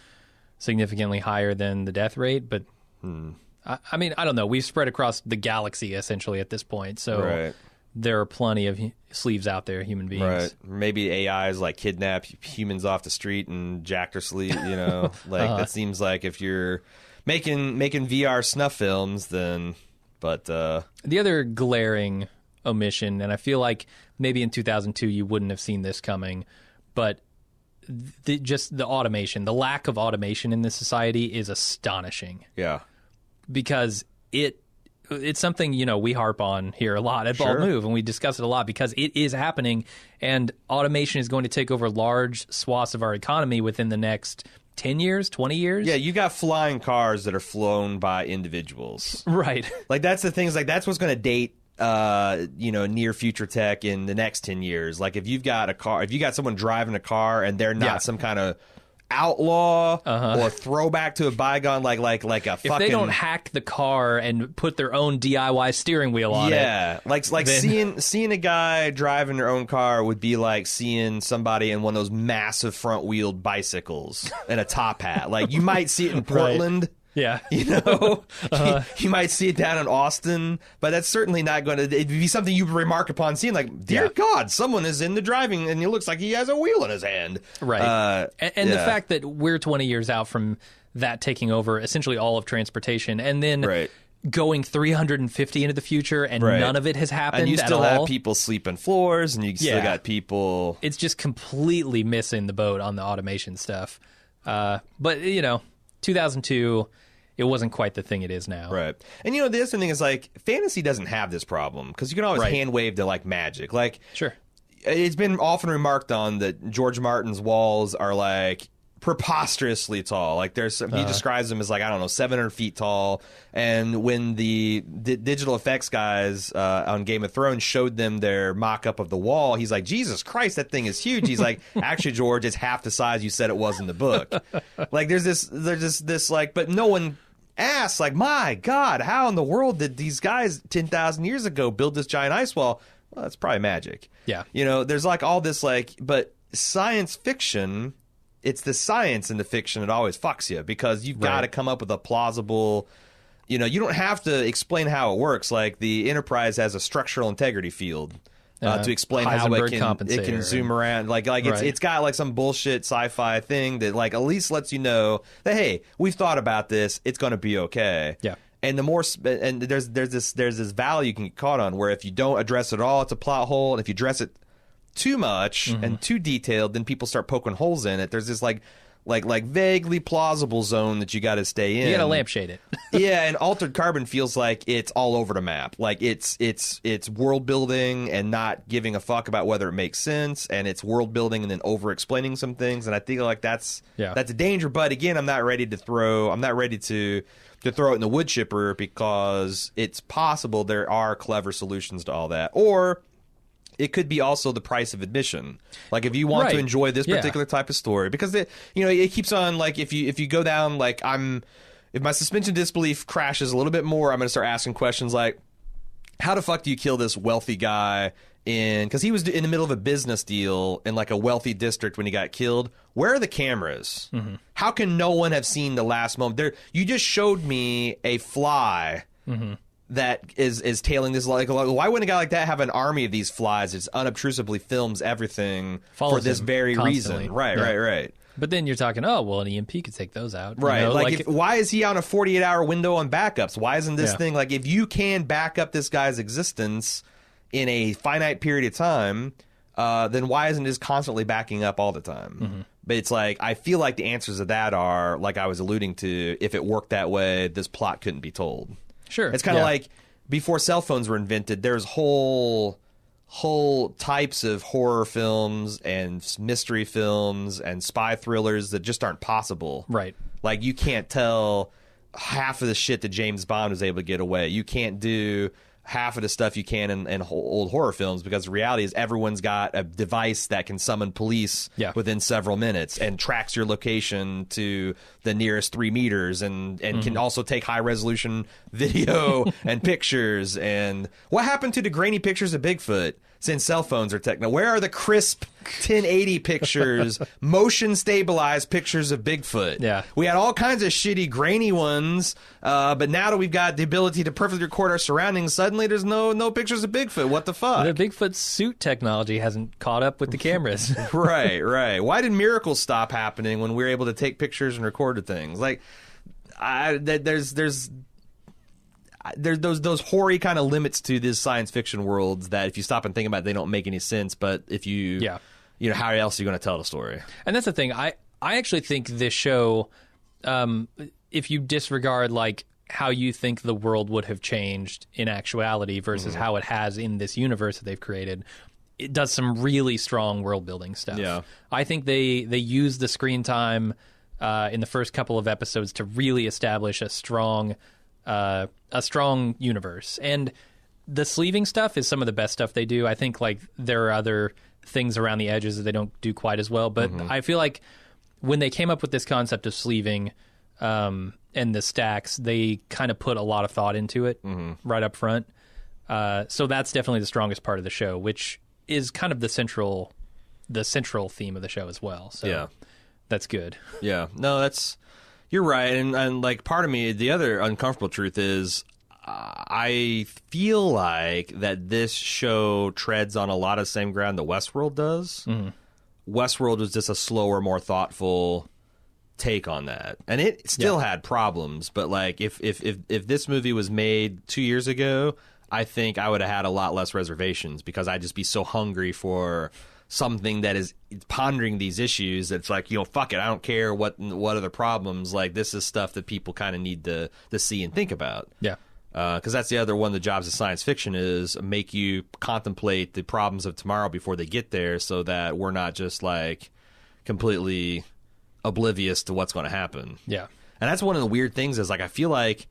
significantly higher than the death rate. But I mean, I don't know. We've spread across the galaxy essentially at this point. So Right. there are plenty of sleeves out there, human beings. Right. Maybe AIs like kidnap humans off the street and jack their sleep, you know. Like that seems like if you're making VR snuff films, then but the other glaring omission, and I feel like maybe in 2002 you wouldn't have seen this coming, but just the automation, the lack of automation in this society is astonishing. Yeah. Because it's something, you know, we harp on here a lot at Bald Move, and we discuss it a lot because it is happening, and automation is going to take over large swaths of our economy within the next 10 years, 20 years. Yeah, you got flying cars that are flown by individuals. Right. Like that's the things, like that's what's going to date near future tech in the next 10 years. Like if you've got a car, if you got someone driving a car and they're not some kind of outlaw or throwback to a bygone, like a fucking... If they don't hack the car and put their own DIY steering wheel on it. Yeah, like seeing a guy driving their own car would be like seeing somebody in one of those massive front-wheeled bicycles and a top hat. Like you might see it in Portland. Yeah. You know, you might see it down in Austin, but that's certainly not going to, it'd be something you remark upon seeing, like, dear God, someone is in the driving and it looks like he has a wheel in his hand. Right. And the fact that we're 20 years out from that taking over essentially all of transportation, and then going 350 into the future, and none of it has happened at all. And you still have people sleeping floors, and you still got people. It's just completely missing the boat on the automation stuff. But, you know, 2002... it wasn't quite the thing it is now. Right. And, you know, the other thing is, like, fantasy doesn't have this problem because you can always hand wave to, like, magic. Like, sure. It's been often remarked on that George Martin's walls are, like, preposterously tall. Like, he describes them as, like, I don't know, 700 feet tall. And when the digital effects guys on Game of Thrones showed them their mock-up of the wall, he's like, Jesus Christ, that thing is huge. He's like, actually, George, it's half the size you said it was in the book. Like, there's this, like, but no one asks, like, my God, how in the world did these guys 10,000 years ago build this giant ice wall? Well, that's probably magic. Yeah. You know, there's, like, all this, like, but science fiction... it's the science in the fiction that always fucks you because you've got to come up with a plausible, you know, you don't have to explain how it works. Like the Enterprise has a structural integrity field to explain how it can zoom around. Like it's got like some bullshit sci-fi thing that like at least lets you know that, hey, we've thought about this. It's going to be okay. Yeah. And the more and there's this value you can get caught on where if you don't address it at all, it's a plot hole, and if you address it too much and too detailed, then people start poking holes in it. There's this like vaguely plausible zone that you got to stay in. You got to lampshade it. Yeah, and Altered Carbon feels like it's all over the map. Like it's world building and not giving a fuck about whether it makes sense, and it's world building and then over explaining some things. And I think like that's a danger. But again, I'm not ready to throw it in the wood chipper because it's possible there are clever solutions to all that, or it could be also the price of admission. Like if you want to enjoy this particular type of story, because it keeps on, like if you go down, like if my suspension of disbelief crashes a little bit more, I'm going to start asking questions like, how the fuck do you kill this wealthy guy because he was in the middle of a business deal in like a wealthy district when he got killed. Where are the cameras? Mm-hmm. How can no one have seen the last moment? You just showed me a fly. Mm-hmm. That is tailing this, like why wouldn't a guy like that have an army of these flies that unobtrusively films everything for this very reason? Right. But then you're talking, oh, well, an EMP could take those out. Right. You know, why is he on a 48-hour window on backups? Why isn't this thing, like, if you can back up this guy's existence in a finite period of time, then why isn't this constantly backing up all the time? Mm-hmm. But it's like, I feel like the answers to that are, like I was alluding to, if it worked that way, this plot couldn't be told. Sure. It's kind of like before cell phones were invented, there's whole types of horror films and mystery films and spy thrillers that just aren't possible. Right. Like you can't tell half of the shit that James Bond was able to get away. You can't do half of the stuff you can in old horror films because the reality is everyone's got a device that can summon police within several minutes and tracks your location to the nearest 3 meters and can also take high resolution video and pictures. And what happened to the grainy pictures of Bigfoot? since cell phones are techno. Where are the crisp 1080 pictures, motion stabilized pictures of Bigfoot? Yeah. We had all kinds of shitty, grainy ones, but now that we've got the ability to perfectly record our surroundings, suddenly there's no pictures of Bigfoot. What the fuck? The Bigfoot suit technology hasn't caught up with the cameras. Right. Why did miracles stop happening when we were able to take pictures and record things? Like, there's those hoary kind of limits to these science fiction worlds that if you stop and think about it, they don't make any sense. But if you, you know, how else are you going to tell the story? And that's the thing. I actually think this show, if you disregard like how you think the world would have changed in actuality versus how it has in this universe that they've created, it does some really strong world building stuff. Yeah. I think they use the screen time in the first couple of episodes to really establish a strong universe. And the sleeving stuff is some of the best stuff they do. I think like there are other things around the edges that they don't do quite as well, but I feel like when they came up with this concept of sleeving and the stacks, they kind of put a lot of thought into it right up front. So that's definitely the strongest part of the show, which is kind of the central theme of the show as well. So that's good. Yeah. No, you're right. And like part of me, the other uncomfortable truth is I feel like that this show treads on a lot of the same ground that Westworld does. Westworld was just a slower, more thoughtful take on that, and it still had problems. But like, if this movie was made 2 years ago, I think I would have had a lot less reservations because I'd just be so hungry for something that is pondering these issues. That's like, you know, fuck it, I don't care what other problems. Like, this is stuff that people kind of need to see and think about. Yeah. Because that's the other one of the jobs of science fiction is make you contemplate the problems of tomorrow before they get there, so that we're not just like completely oblivious to what's going to happen. Yeah. And that's one of the weird things is like I feel like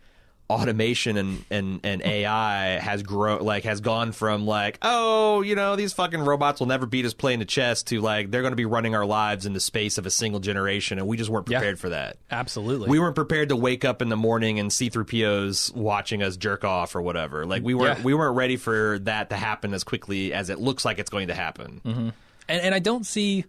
automation and AI has gone from like, oh, you know, these fucking robots will never beat us playing the chess to like they're going to be running our lives in the space of a single generation, and we just weren't prepared for that. Absolutely. We weren't prepared to wake up in the morning and see through POs watching us jerk off or whatever. Like we weren't ready for that to happen as quickly as it looks like it's going to happen. And I don't see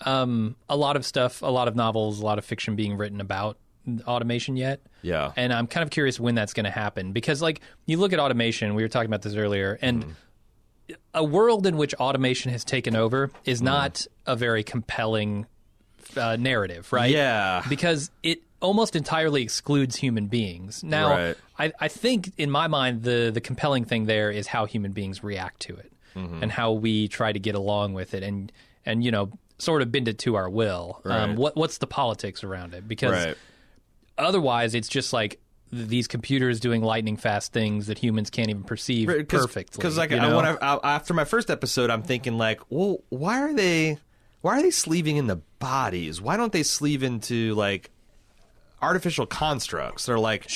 a lot of stuff, a lot of novels, a lot of fiction being written about automation yet. Yeah. And I'm kind of curious when that's going to happen, because like you look at automation, we were talking about this earlier, and a world in which automation has taken over is not a very compelling narrative, right? Yeah. Because it almost entirely excludes human beings. Now, I think in my mind the compelling thing there is how human beings react to it and how we try to get along with it and you know, sort of bend it to our will. What's the politics around it? Because otherwise, it's just like these computers doing lightning fast things that humans can't even perceive perfectly. Because like after my first episode, I'm thinking like, well, why are they sleeving in the bodies? Why don't they sleeve into like artificial constructs? They're like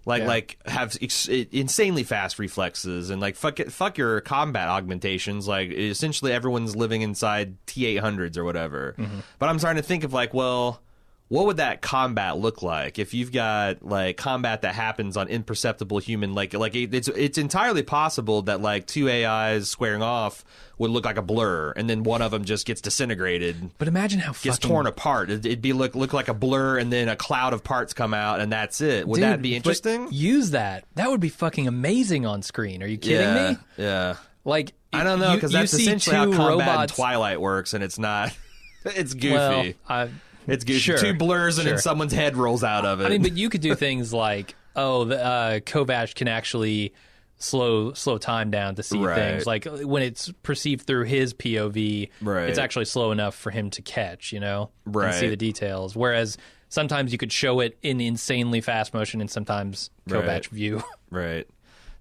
like have insanely fast reflexes and like fuck your combat augmentations. Like essentially everyone's living inside T-800s or whatever. But I'm starting to think of like, well, what would that combat look like if you've got like combat that happens on imperceptible human like it's entirely possible that like two AIs squaring off would look like a blur, and then one of them just gets disintegrated. But imagine how gets torn apart. It'd be look like a blur, and then a cloud of parts come out, and that's it. Would that be interesting? Use that. That would be fucking amazing on screen. Are you kidding me? Yeah. Like I don't know, because that's essentially how combat in Twilight works, and it's not. It's goofy. Well, it's goofy. Sure, two blurs, and then someone's head rolls out of it. I mean, but you could do things like, Kovac can actually slow time down to see things. Like when it's perceived through his POV, it's actually slow enough for him to catch, you know, and see the details. Whereas sometimes you could show it in insanely fast motion, and sometimes Kovac view. Right.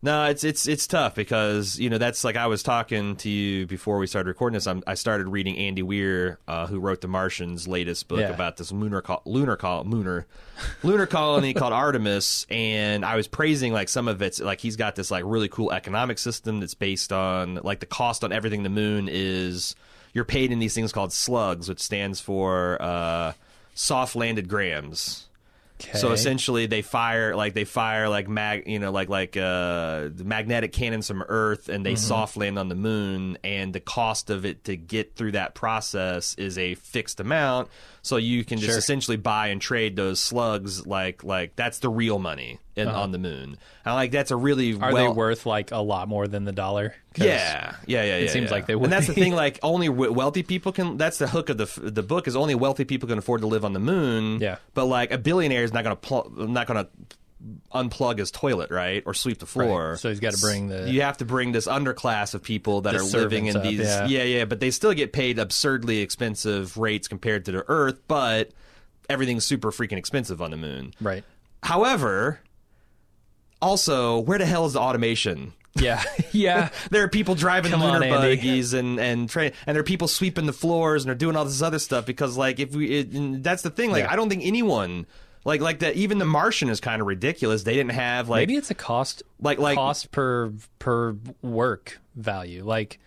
No, it's tough because, you know, that's like I was talking to you before we started recording this. I started reading Andy Weir, who wrote The Martian's latest book about this lunar colony called Artemis, and I was praising like some of it's like he's got this like really cool economic system that's based on like the cost on everything the moon is you're paid in these things called slugs, which stands for soft landed grams. So essentially, they fire magnetic cannons from Earth, and they soft land on the moon. And the cost of it to get through that process is a fixed amount. So you can just essentially buy and trade those slugs. Like that's the real money on the moon. And that's a really are they worth like a lot more than the dollar? Yeah. It seems like they would. And that's the thing. Like only wealthy people can. That's the hook of the book. Is only wealthy people can afford to live on the moon. Yeah. But like a billionaire is not going to unplug his toilet, right, or sweep the floor. Right. So he's got to bring you have to bring this underclass of people that are living in these but they still get paid absurdly expensive rates compared to the Earth, but everything's super freaking expensive on the moon. Right. However, also, where the hell is the automation? Yeah. There are people driving lunar buggies and there are people sweeping the floors and they're doing all this other stuff because that's the thing. I don't think anyone like that. Even The Martian is kind of ridiculous. They didn't have maybe it's a cost cost per work value. Like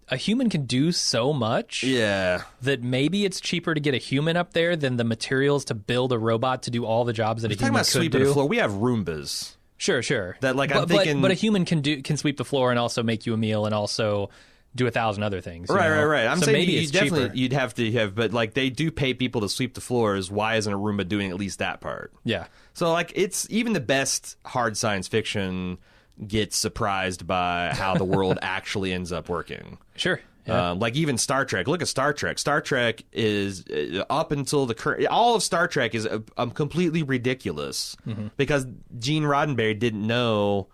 a human can do so much. Yeah. That maybe it's cheaper to get a human up there than the materials to build a robot to do all the jobs that a human could do. Talking about sweeping the floor, we have Roombas. Sure. That I'm thinking, but a human can sweep the floor and also make you a meal and also do 1,000 other things. Right. I'm saying maybe it's cheaper. You'd have to have, but they do pay people to sweep the floors. Why isn't a Roomba doing at least that part? Yeah. So it's even the best hard science fiction gets surprised by how the world actually ends up working. Sure. Yeah. Even Star Trek. Look at Star Trek. Star Trek is up until the current. All of Star Trek is completely ridiculous because Gene Roddenberry didn't know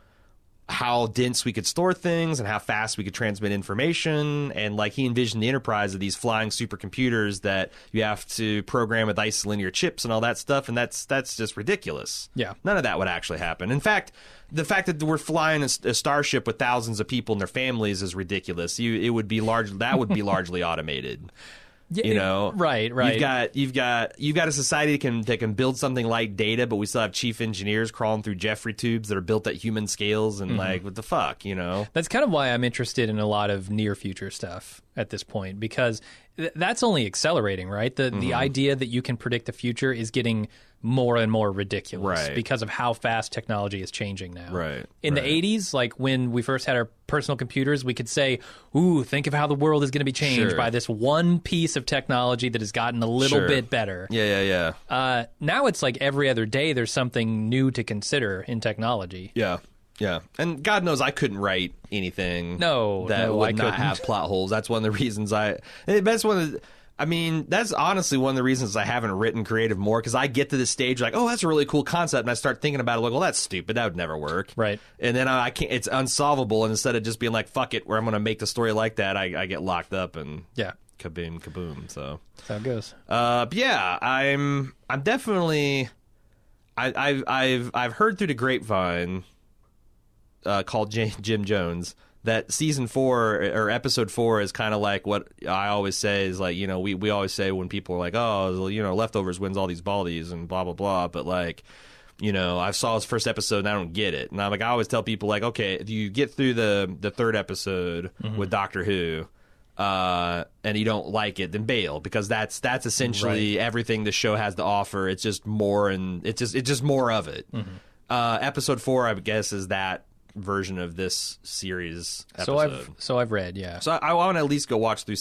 how dense we could store things and how fast we could transmit information, and he envisioned the enterprise of these flying supercomputers that you have to program with isolinear chips and all that stuff, and that's just ridiculous. Yeah. None of that would actually happen. In fact, the fact that we're flying a starship with thousands of people and their families is ridiculous. That would be largely automated. Yeah, right. You've got a society that can build something like Data, but we still have chief engineers crawling through Jeffrey tubes that are built at human scales, and what the fuck, That's kind of why I'm interested in a lot of near future stuff at this point, because that's only accelerating, right? The idea that you can predict the future is getting more and more ridiculous because of how fast technology is changing now. Right. In the 80s, when we first had our personal computers, we could say, ooh, think of how the world is going to be changed by this one piece of technology that has gotten a little bit better. Yeah. Now it's like every other day there's something new to consider in technology. Yeah. And God knows I couldn't write anything that would not have plot holes. That's one of the reasons that's honestly one of the reasons I haven't written creative more, because I get to this stage oh, that's a really cool concept, and I start thinking about it well, that's stupid, that would never work. Right. And then I can't, it's unsolvable, and instead of just being fuck it, where I'm going to make the story like that, I get locked up and kaboom, kaboom. So that's how it goes. Yeah, I'm definitely, I've heard through the grapevine called Jim Jones that season 4 or episode 4 is kind of like what I always say is we always say when people are Leftovers wins all these baldies and blah blah blah, but I saw his first episode and I don't get it, and I always tell people okay, if you get through the third episode with Doctor Who and you don't like it, then bail, because that's essentially everything the show has to offer. It's just more, and it's just more of it. Episode 4, I guess, is that version of this series episode. So I've read, yeah. So I want to at least go watch through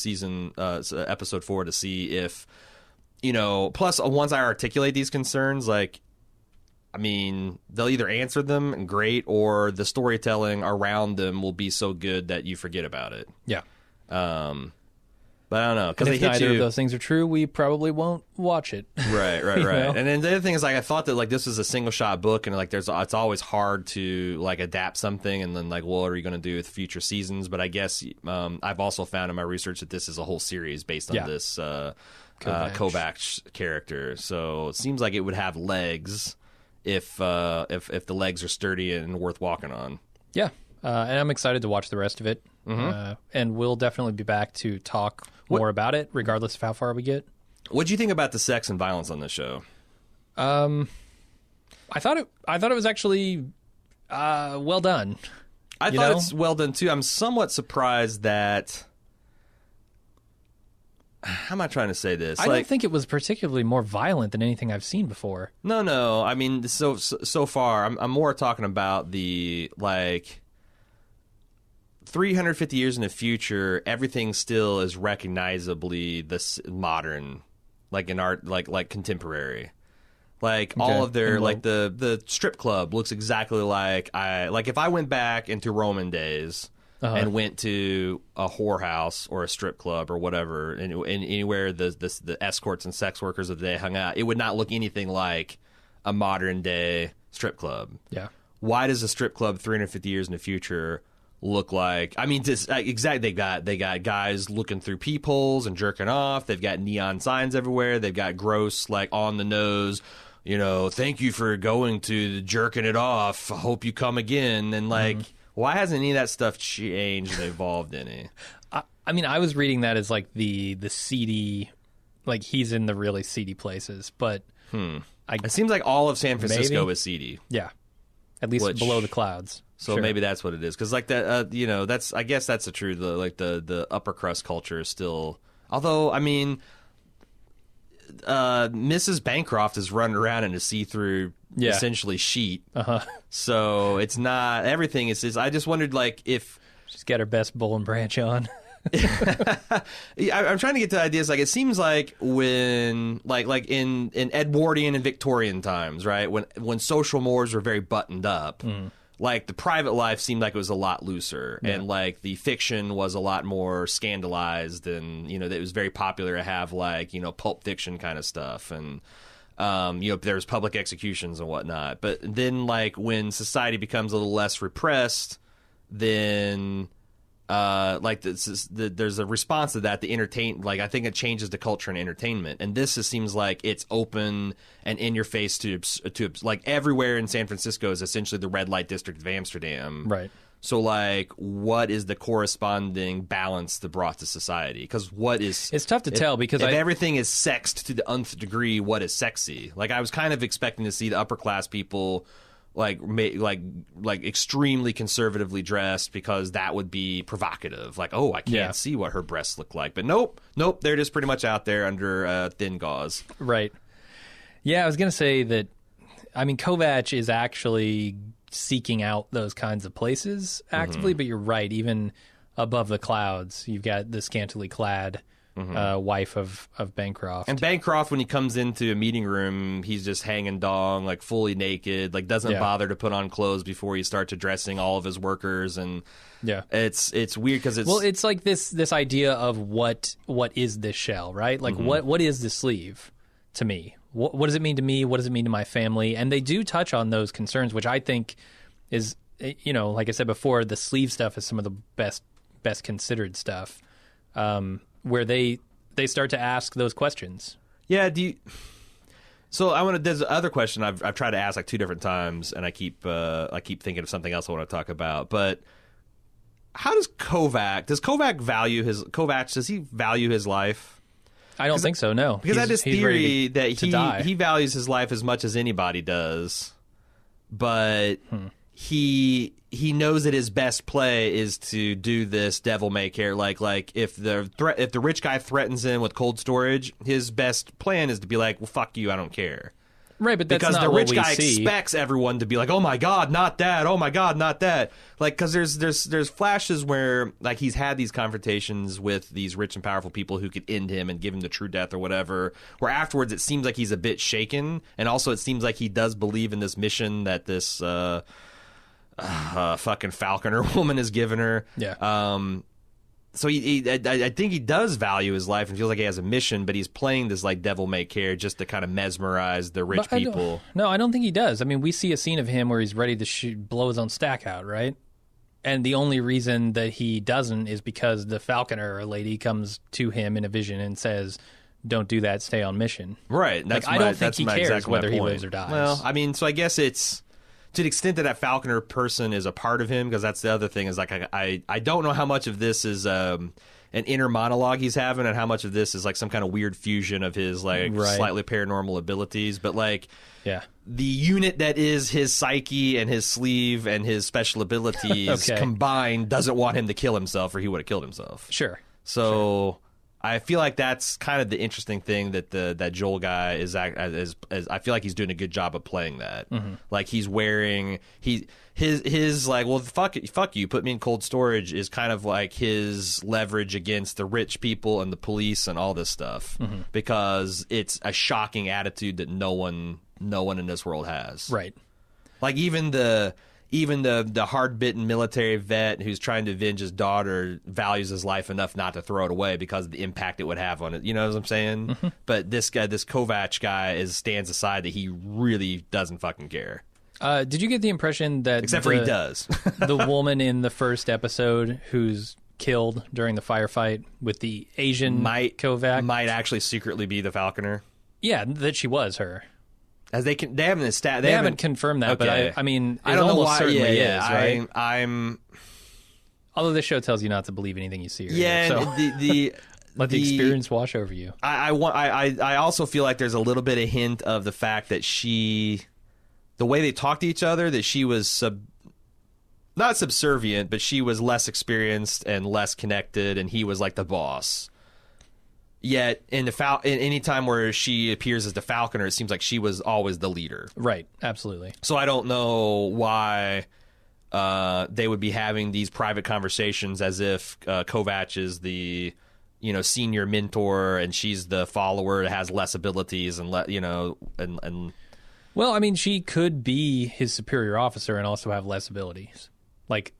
episode 4 to see if, plus once I articulate these concerns, they'll either answer them and great, or the storytelling around them will be so good that you forget about it. Yeah. But I don't know, because if neither of those things are true, we probably won't watch it. Right. And then the other thing is, I thought that this was a single shot book, and it's always hard to adapt something, and then what are you going to do with future seasons? But I guess I've also found in my research that this is a whole series based on this Kovacs character. So it seems like it would have legs if the legs are sturdy and worth walking on. Yeah. And I'm excited to watch the rest of it. And we'll definitely be back to talk more about it, regardless of how far we get. What do you think about the sex and violence on this show? I thought it was actually well done. I thought it's well done too. I'm somewhat surprised that how am I trying to say this? I don't think it was particularly more violent than anything I've seen before. No. I mean, so far, I'm more talking about the, like, 350 years in the future, everything still is recognizably this modern, like in art, like contemporary. Like all of their, like the strip club looks exactly like if I went back into Roman days and went to a whorehouse or a strip club or whatever, and anywhere the escorts and sex workers of the day hung out, it would not look anything like a modern day strip club. Yeah. Why does a strip club 350 years in the future look like? I mean, just exactly. They got guys looking through peepholes and jerking off. They've got neon signs everywhere. They've got gross, like, on the nose, thank you for going to the jerking it off. Hope you come again. And like, why hasn't any of that stuff changed and evolved any? I mean, I was reading that as like the seedy, like he's in the really seedy places, but it seems like all of San Francisco is seedy. Yeah, at least below the clouds. So maybe that's what it is. Because like that, that's, I guess that's the truth. The upper crust culture is still. Although, I mean, Mrs. Bancroft is running around in a see-through, essentially sheet. So it's not everything. Is I just wondered, like, if she's got her best Boll and Branch on. I'm trying to get to ideas. Like, it seems like when, like in Edwardian and Victorian times, right? When social mores were very buttoned up. Like, the private life seemed like it was a lot looser, and like the fiction was a lot more scandalized, and it was very popular to have, like, Pulp Fiction kind of stuff, and there was public executions and whatnot. But then, like, when society becomes a little less repressed, then there's a response to that. I think it changes the culture and entertainment, and this seems like it's open and in your face to like everywhere in San Francisco is essentially the red light district of Amsterdam, right? So, like, what is the corresponding balance that brought to society? Because it's tough to tell, because if everything is sexed to the nth degree, what is sexy? Like, I was kind of expecting to see the upper class people like extremely conservatively dressed, because that would be provocative. Like, oh, I can't see what her breasts look like. But nope, they're just pretty much out there under thin gauze. Right. Yeah, I was going to say that, I mean, Kovacs is actually seeking out those kinds of places actively, but you're right, even above the clouds, you've got the scantily clad wife of Bancroft. And Bancroft, when he comes into a meeting room, he's just hanging dong, like fully naked, like doesn't bother to put on clothes before he starts addressing all of his workers. And it's weird because it's like this idea of what is this shell, right? Like what is the sleeve to me? What does it mean to me? What does it mean to my family? And they do touch on those concerns, which I think is, like I said before, the sleeve stuff is some of the best considered stuff. Where they start to ask those questions. Yeah. So there's another question I've tried to ask like 2 different times, and I keep thinking of something else I want to talk about. But how does Kovacs value his life? I don't think so. No, because I have this theory that he values his life as much as anybody does, but he knows that his best play is to do this devil may care. Like if the rich guy threatens him with cold storage, his best plan is to be like, well, fuck you, I don't care. Right, but that's because not the what rich guy expects everyone to be like, oh my god, not that. Oh my god, not that. Like, because there's flashes where like he's had these confrontations with these rich and powerful people who could end him and give him the true death or whatever. Where afterwards it seems like he's a bit shaken, and also it seems like he does believe in this mission that this fucking Falconer woman has given her. Yeah. So I think he does value his life and feels like he has a mission, but he's playing this like devil may care just to kind of mesmerize the rich people. I don't think he does. I mean, we see a scene of him where he's ready to blow his own stack out, right? And the only reason that he doesn't is because the Falconer lady comes to him in a vision and says, "Don't do that. Stay on mission." Right. I don't think he cares whether he lives or dies. Well, I mean, so I guess it's to the extent that Falconer person is a part of him, because that's the other thing is like I don't know how much of this is an inner monologue he's having and how much of this is like some kind of weird fusion of his like slightly paranormal abilities, but like the unit that is his psyche and his sleeve and his special abilities combined doesn't want him to kill himself, or he would have killed himself. Sure. So I feel like that's kind of the interesting thing that that Joel guy is as I feel like he's doing a good job of playing that. Like he's wearing his like, well, fuck you, put me in cold storage is kind of like his leverage against the rich people and the police and all this stuff because it's a shocking attitude that no one in this world has. Right. Like even the hard-bitten military vet who's trying to avenge his daughter values his life enough not to throw it away because of the impact it would have on it. You know what I'm saying? But this Kovacs guy stands aside that he really doesn't fucking care. Did you get the impression that Except for he does. the woman in the first episode who's killed during the firefight with the Asian Kovac might actually secretly be the Falconer? Yeah, that she was her. As they haven't confirmed that, okay. But I mean, I don't know why. Certainly is, right? I'm. Although this show tells you not to believe anything you see. Yeah, so. Let the experience wash over you. I also feel like there's a little bit of hint of the fact that the way they talk to each other, that she was not subservient, but she was less experienced and less connected, and he was like the boss. Yet in any time where she appears as the Falconer, it seems like she was always the leader. Right, absolutely. So I don't know why they would be having these private conversations as if Kovac is the senior mentor and she's the follower that has less abilities and and. Well, I mean, she could be his superior officer and also have less abilities, like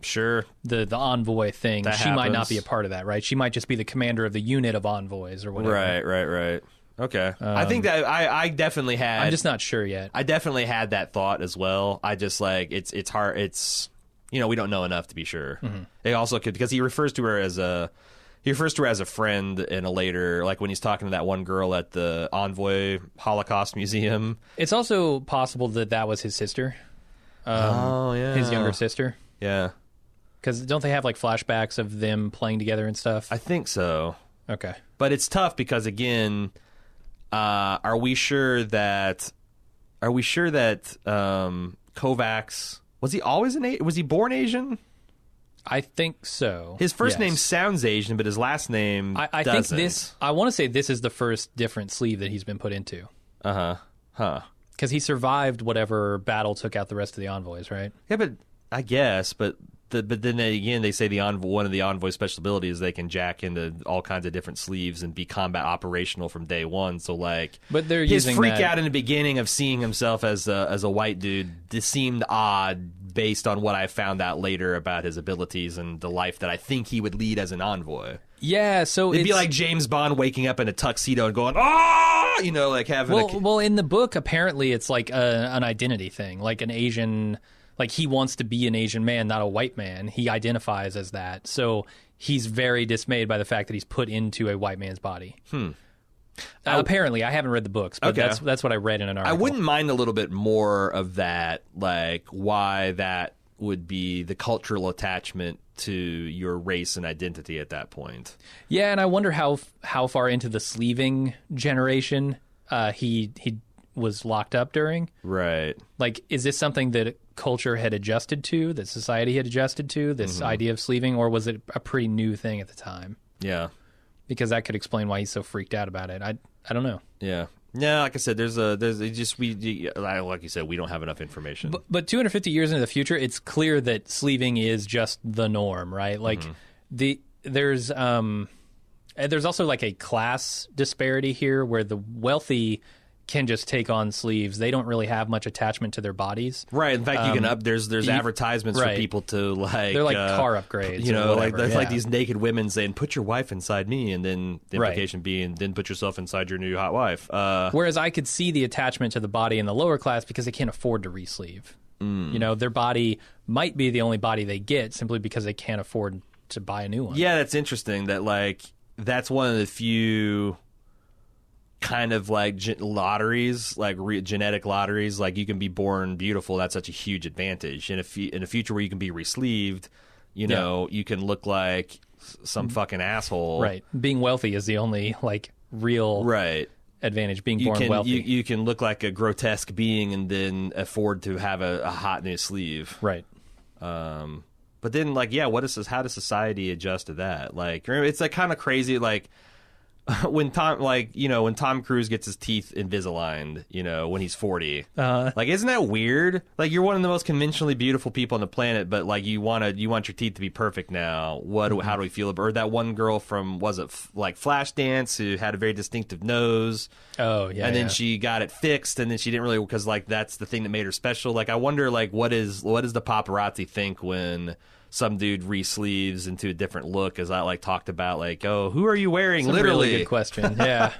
sure, the envoy thing. That she might not be a part of that, right? She might just be the commander of the unit of envoys or whatever. Right. Okay, I think that I definitely had. I'm just not sure yet. I definitely had that thought as well. I just like it's hard. It's we don't know enough to be sure. They also could because he refers to her as a friend in a later, like when he's talking to that one girl at the Envoy Holocaust Museum. It's also possible that was his sister. His younger sister. Yeah. Because don't they have like flashbacks of them playing together and stuff? I think so. Okay. But it's tough because again, are we sure that Kovacs was he always was he born Asian? I think so. His first name sounds Asian, but his last name I doesn't. think I want to say this is the first different sleeve that he's been put into. Because he survived whatever battle took out the rest of the envoys, right? Yeah, but I guess, but then again, they say one of the envoy special abilities is they can jack into all kinds of different sleeves and be combat operational from day one. So but they're his using freak that... out in the beginning of seeing himself as a white dude. This seemed odd based on what I found out later about his abilities and the life that I think he would lead as an envoy. Yeah, so it'd be like James Bond waking up in a tuxedo and going, "Ah!" Like having. Well, in the book, apparently it's like an identity thing, like an Asian. Like he wants to be an Asian man, not a white man. He identifies as that, so he's very dismayed by the fact that he's put into a white man's body. Apparently, I haven't read the books, but that's what I read in an article. I wouldn't mind a little bit more of that, like why that would be the cultural attachment to your race and identity at that point. Yeah, and I wonder how far into the sleeving generation he was locked up during. Right. Like, is this something that culture had adjusted to, that society had adjusted to, this idea of sleeving, or was it a pretty new thing at the time? Yeah. Because that could explain why he's so freaked out about it. I don't know. Yeah. Yeah, like I said, like you said, we don't have enough information. But 250 years into the future, it's clear that sleeving is just the norm, right? Like there's also like a class disparity here where the wealthy can just take on sleeves. They don't really have much attachment to their bodies. Right. In fact, you can there's advertisements for people to they're like car upgrades. Like these naked women saying, "Put your wife inside me," and then the implication being, "Then put yourself inside your new hot wife." Whereas I could see the attachment to the body in the lower class because they can't afford to re-sleeve. Their body might be the only body they get simply because they can't afford to buy a new one. Yeah, that's interesting. That's one of the few kind of like lotteries, like genetic lotteries. Like you can be born beautiful. That's such a huge advantage. And in a future where you can be re-sleeved, you can look like some fucking asshole. Right. Being wealthy is the only like real advantage. Being born wealthy, you can look like a grotesque being and then afford to have a hot new sleeve. Right. But But then, like, yeah, how does society adjust to that? Like, it's like kind of crazy, like, when Tom Cruise gets his teeth Invisaligned, when he's 40, like, isn't that weird? Like, you're one of the most conventionally beautiful people on the planet, but like, you want your teeth to be perfect now. How do we feel about? Or that one girl from like Flashdance who had a very distinctive nose. Oh yeah, and then she got it fixed, and then she didn't really, because like that's the thing that made her special. Like, I wonder, like, what does the paparazzi think when some dude re-sleeves into a different look, as I like talked about, like, oh, who are you wearing? That's literally, a really good question. Yeah.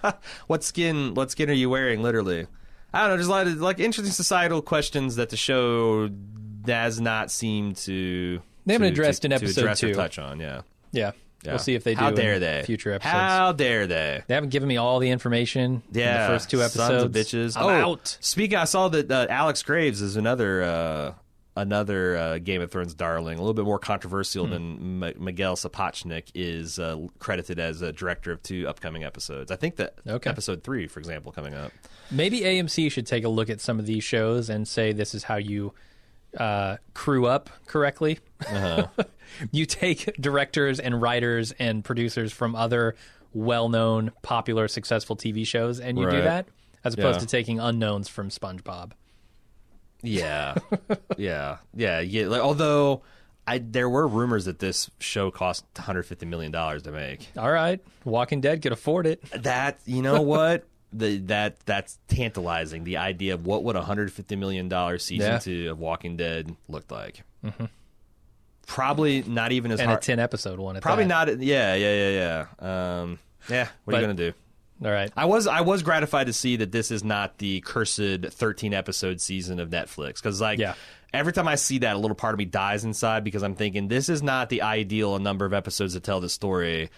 What skin are you wearing? Literally, I don't know. There's a lot of like interesting societal questions that the show does not seem to. They haven't addressed in to episode address 2. or touch on. Yeah. We'll see if they do. How dare in they? Future episodes. How dare they? They haven't given me all the information in the first 2 episodes. Sons of bitches. I'm out. Speaking, I saw that Alex Graves is another Game of Thrones darling, a little bit more controversial than Miguel Sapochnik, is credited as a director of 2 upcoming episodes. I think that episode 3, for example, coming up. Maybe AMC should take a look at some of these shows and say this is how you crew up correctly. You take directors and writers and producers from other well-known, popular, successful TV shows, and you do that, as opposed to taking unknowns from SpongeBob. Yeah, yeah. Like, although there were rumors that this show cost $150 million to make. All right, Walking Dead could afford it. That, you know what? That's tantalizing. The idea of what would $150 million season 2 of Walking Dead looked like. Mm-hmm. Probably not even as and hard. a 10-episode one. Probably not. Yeah. What are you gonna do? All right. I was gratified to see that this is not the cursed 13-episode season of Netflix, because every time I see that, a little part of me dies inside, because I'm thinking this is not the ideal number of episodes to tell the story.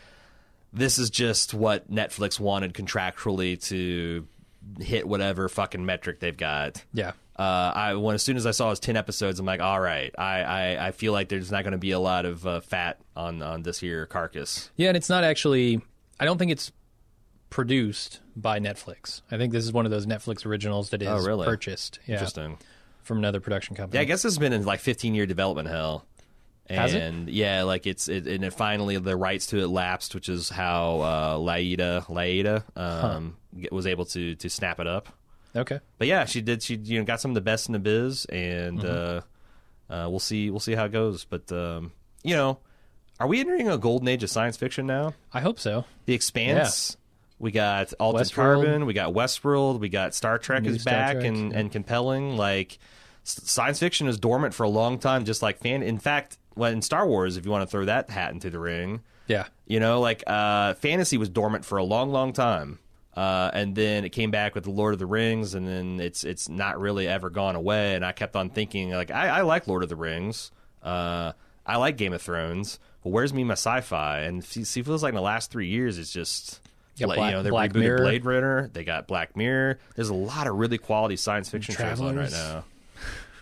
This is just what Netflix wanted contractually to hit whatever fucking metric they've got. Yeah. As soon as I saw it was 10 episodes, I'm like, all right, I feel like there's not going to be a lot of fat on this here carcass. Yeah, and it's not actually. I don't think it's produced by Netflix. I think this is one of those Netflix originals that is purchased. Yeah, interesting. From another production company. Yeah, I guess this has been in like 15-year development hell. Has it? And yeah, like and finally the rights to it lapsed, which is how Laida was able to snap it up. Okay. But yeah, she did. She got some of the best in the biz, and we'll see how it goes. But are we entering a golden age of science fiction now? I hope so. The Expanse. Yeah. We got Altered Westworld. Carbon. We got Westworld. We got Star Trek is back Trek, and compelling. Like, science fiction is dormant for a long time, just like In fact, in Star Wars, if you want to throw that hat into the ring, fantasy was dormant for a long, long time. And then it came back with the Lord of the Rings, and then it's not really ever gone away. And I kept on thinking, like, I like Lord of the Rings. I like Game of Thrones. But where's my sci-fi? And it feels like in the last 3 years, it's just... they Black rebooted Mirror. Blade Runner. They got Black Mirror. There's a lot of really quality science fiction shows on right now.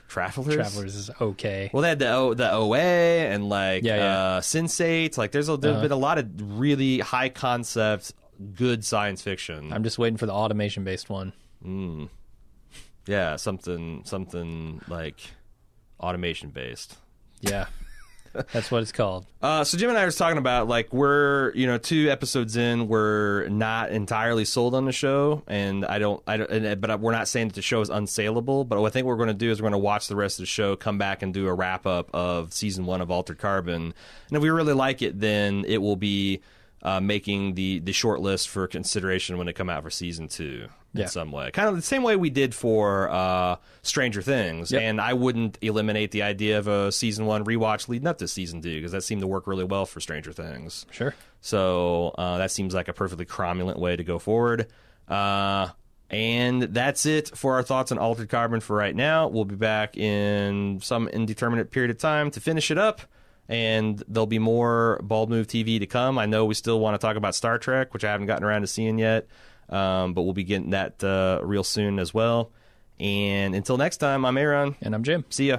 Travelers is okay. Well, they had the OA and Sense8. Like, there's been a lot of really high concept, good science fiction. I'm just waiting for the automation based one. Yeah, something like automation based. Yeah. That's what it's called. So Jim and I were talking about, like, we're 2 episodes in, we're not entirely sold on the show, and but we're not saying that the show is unsaleable. But what I think we're going to do is we're going to watch the rest of the show, come back and do a wrap up of season 1 of Altered Carbon, and if we really like it, then it will be making the short list for consideration when it come out for season 2. In some way. Kind of the same way we did for Stranger Things. Yep. And I wouldn't eliminate the idea of a season 1 rewatch leading up to season 2, because that seemed to work really well for Stranger Things. Sure. So that seems like a perfectly cromulent way to go forward. And that's it for our thoughts on Altered Carbon for right now. We'll be back in some indeterminate period of time to finish it up. And there'll be more Bald Move TV to come. I know we still want to talk about Star Trek, which I haven't gotten around to seeing yet. But we'll be getting that real soon as well. And until next time, I'm Aaron. And I'm Jim. See ya.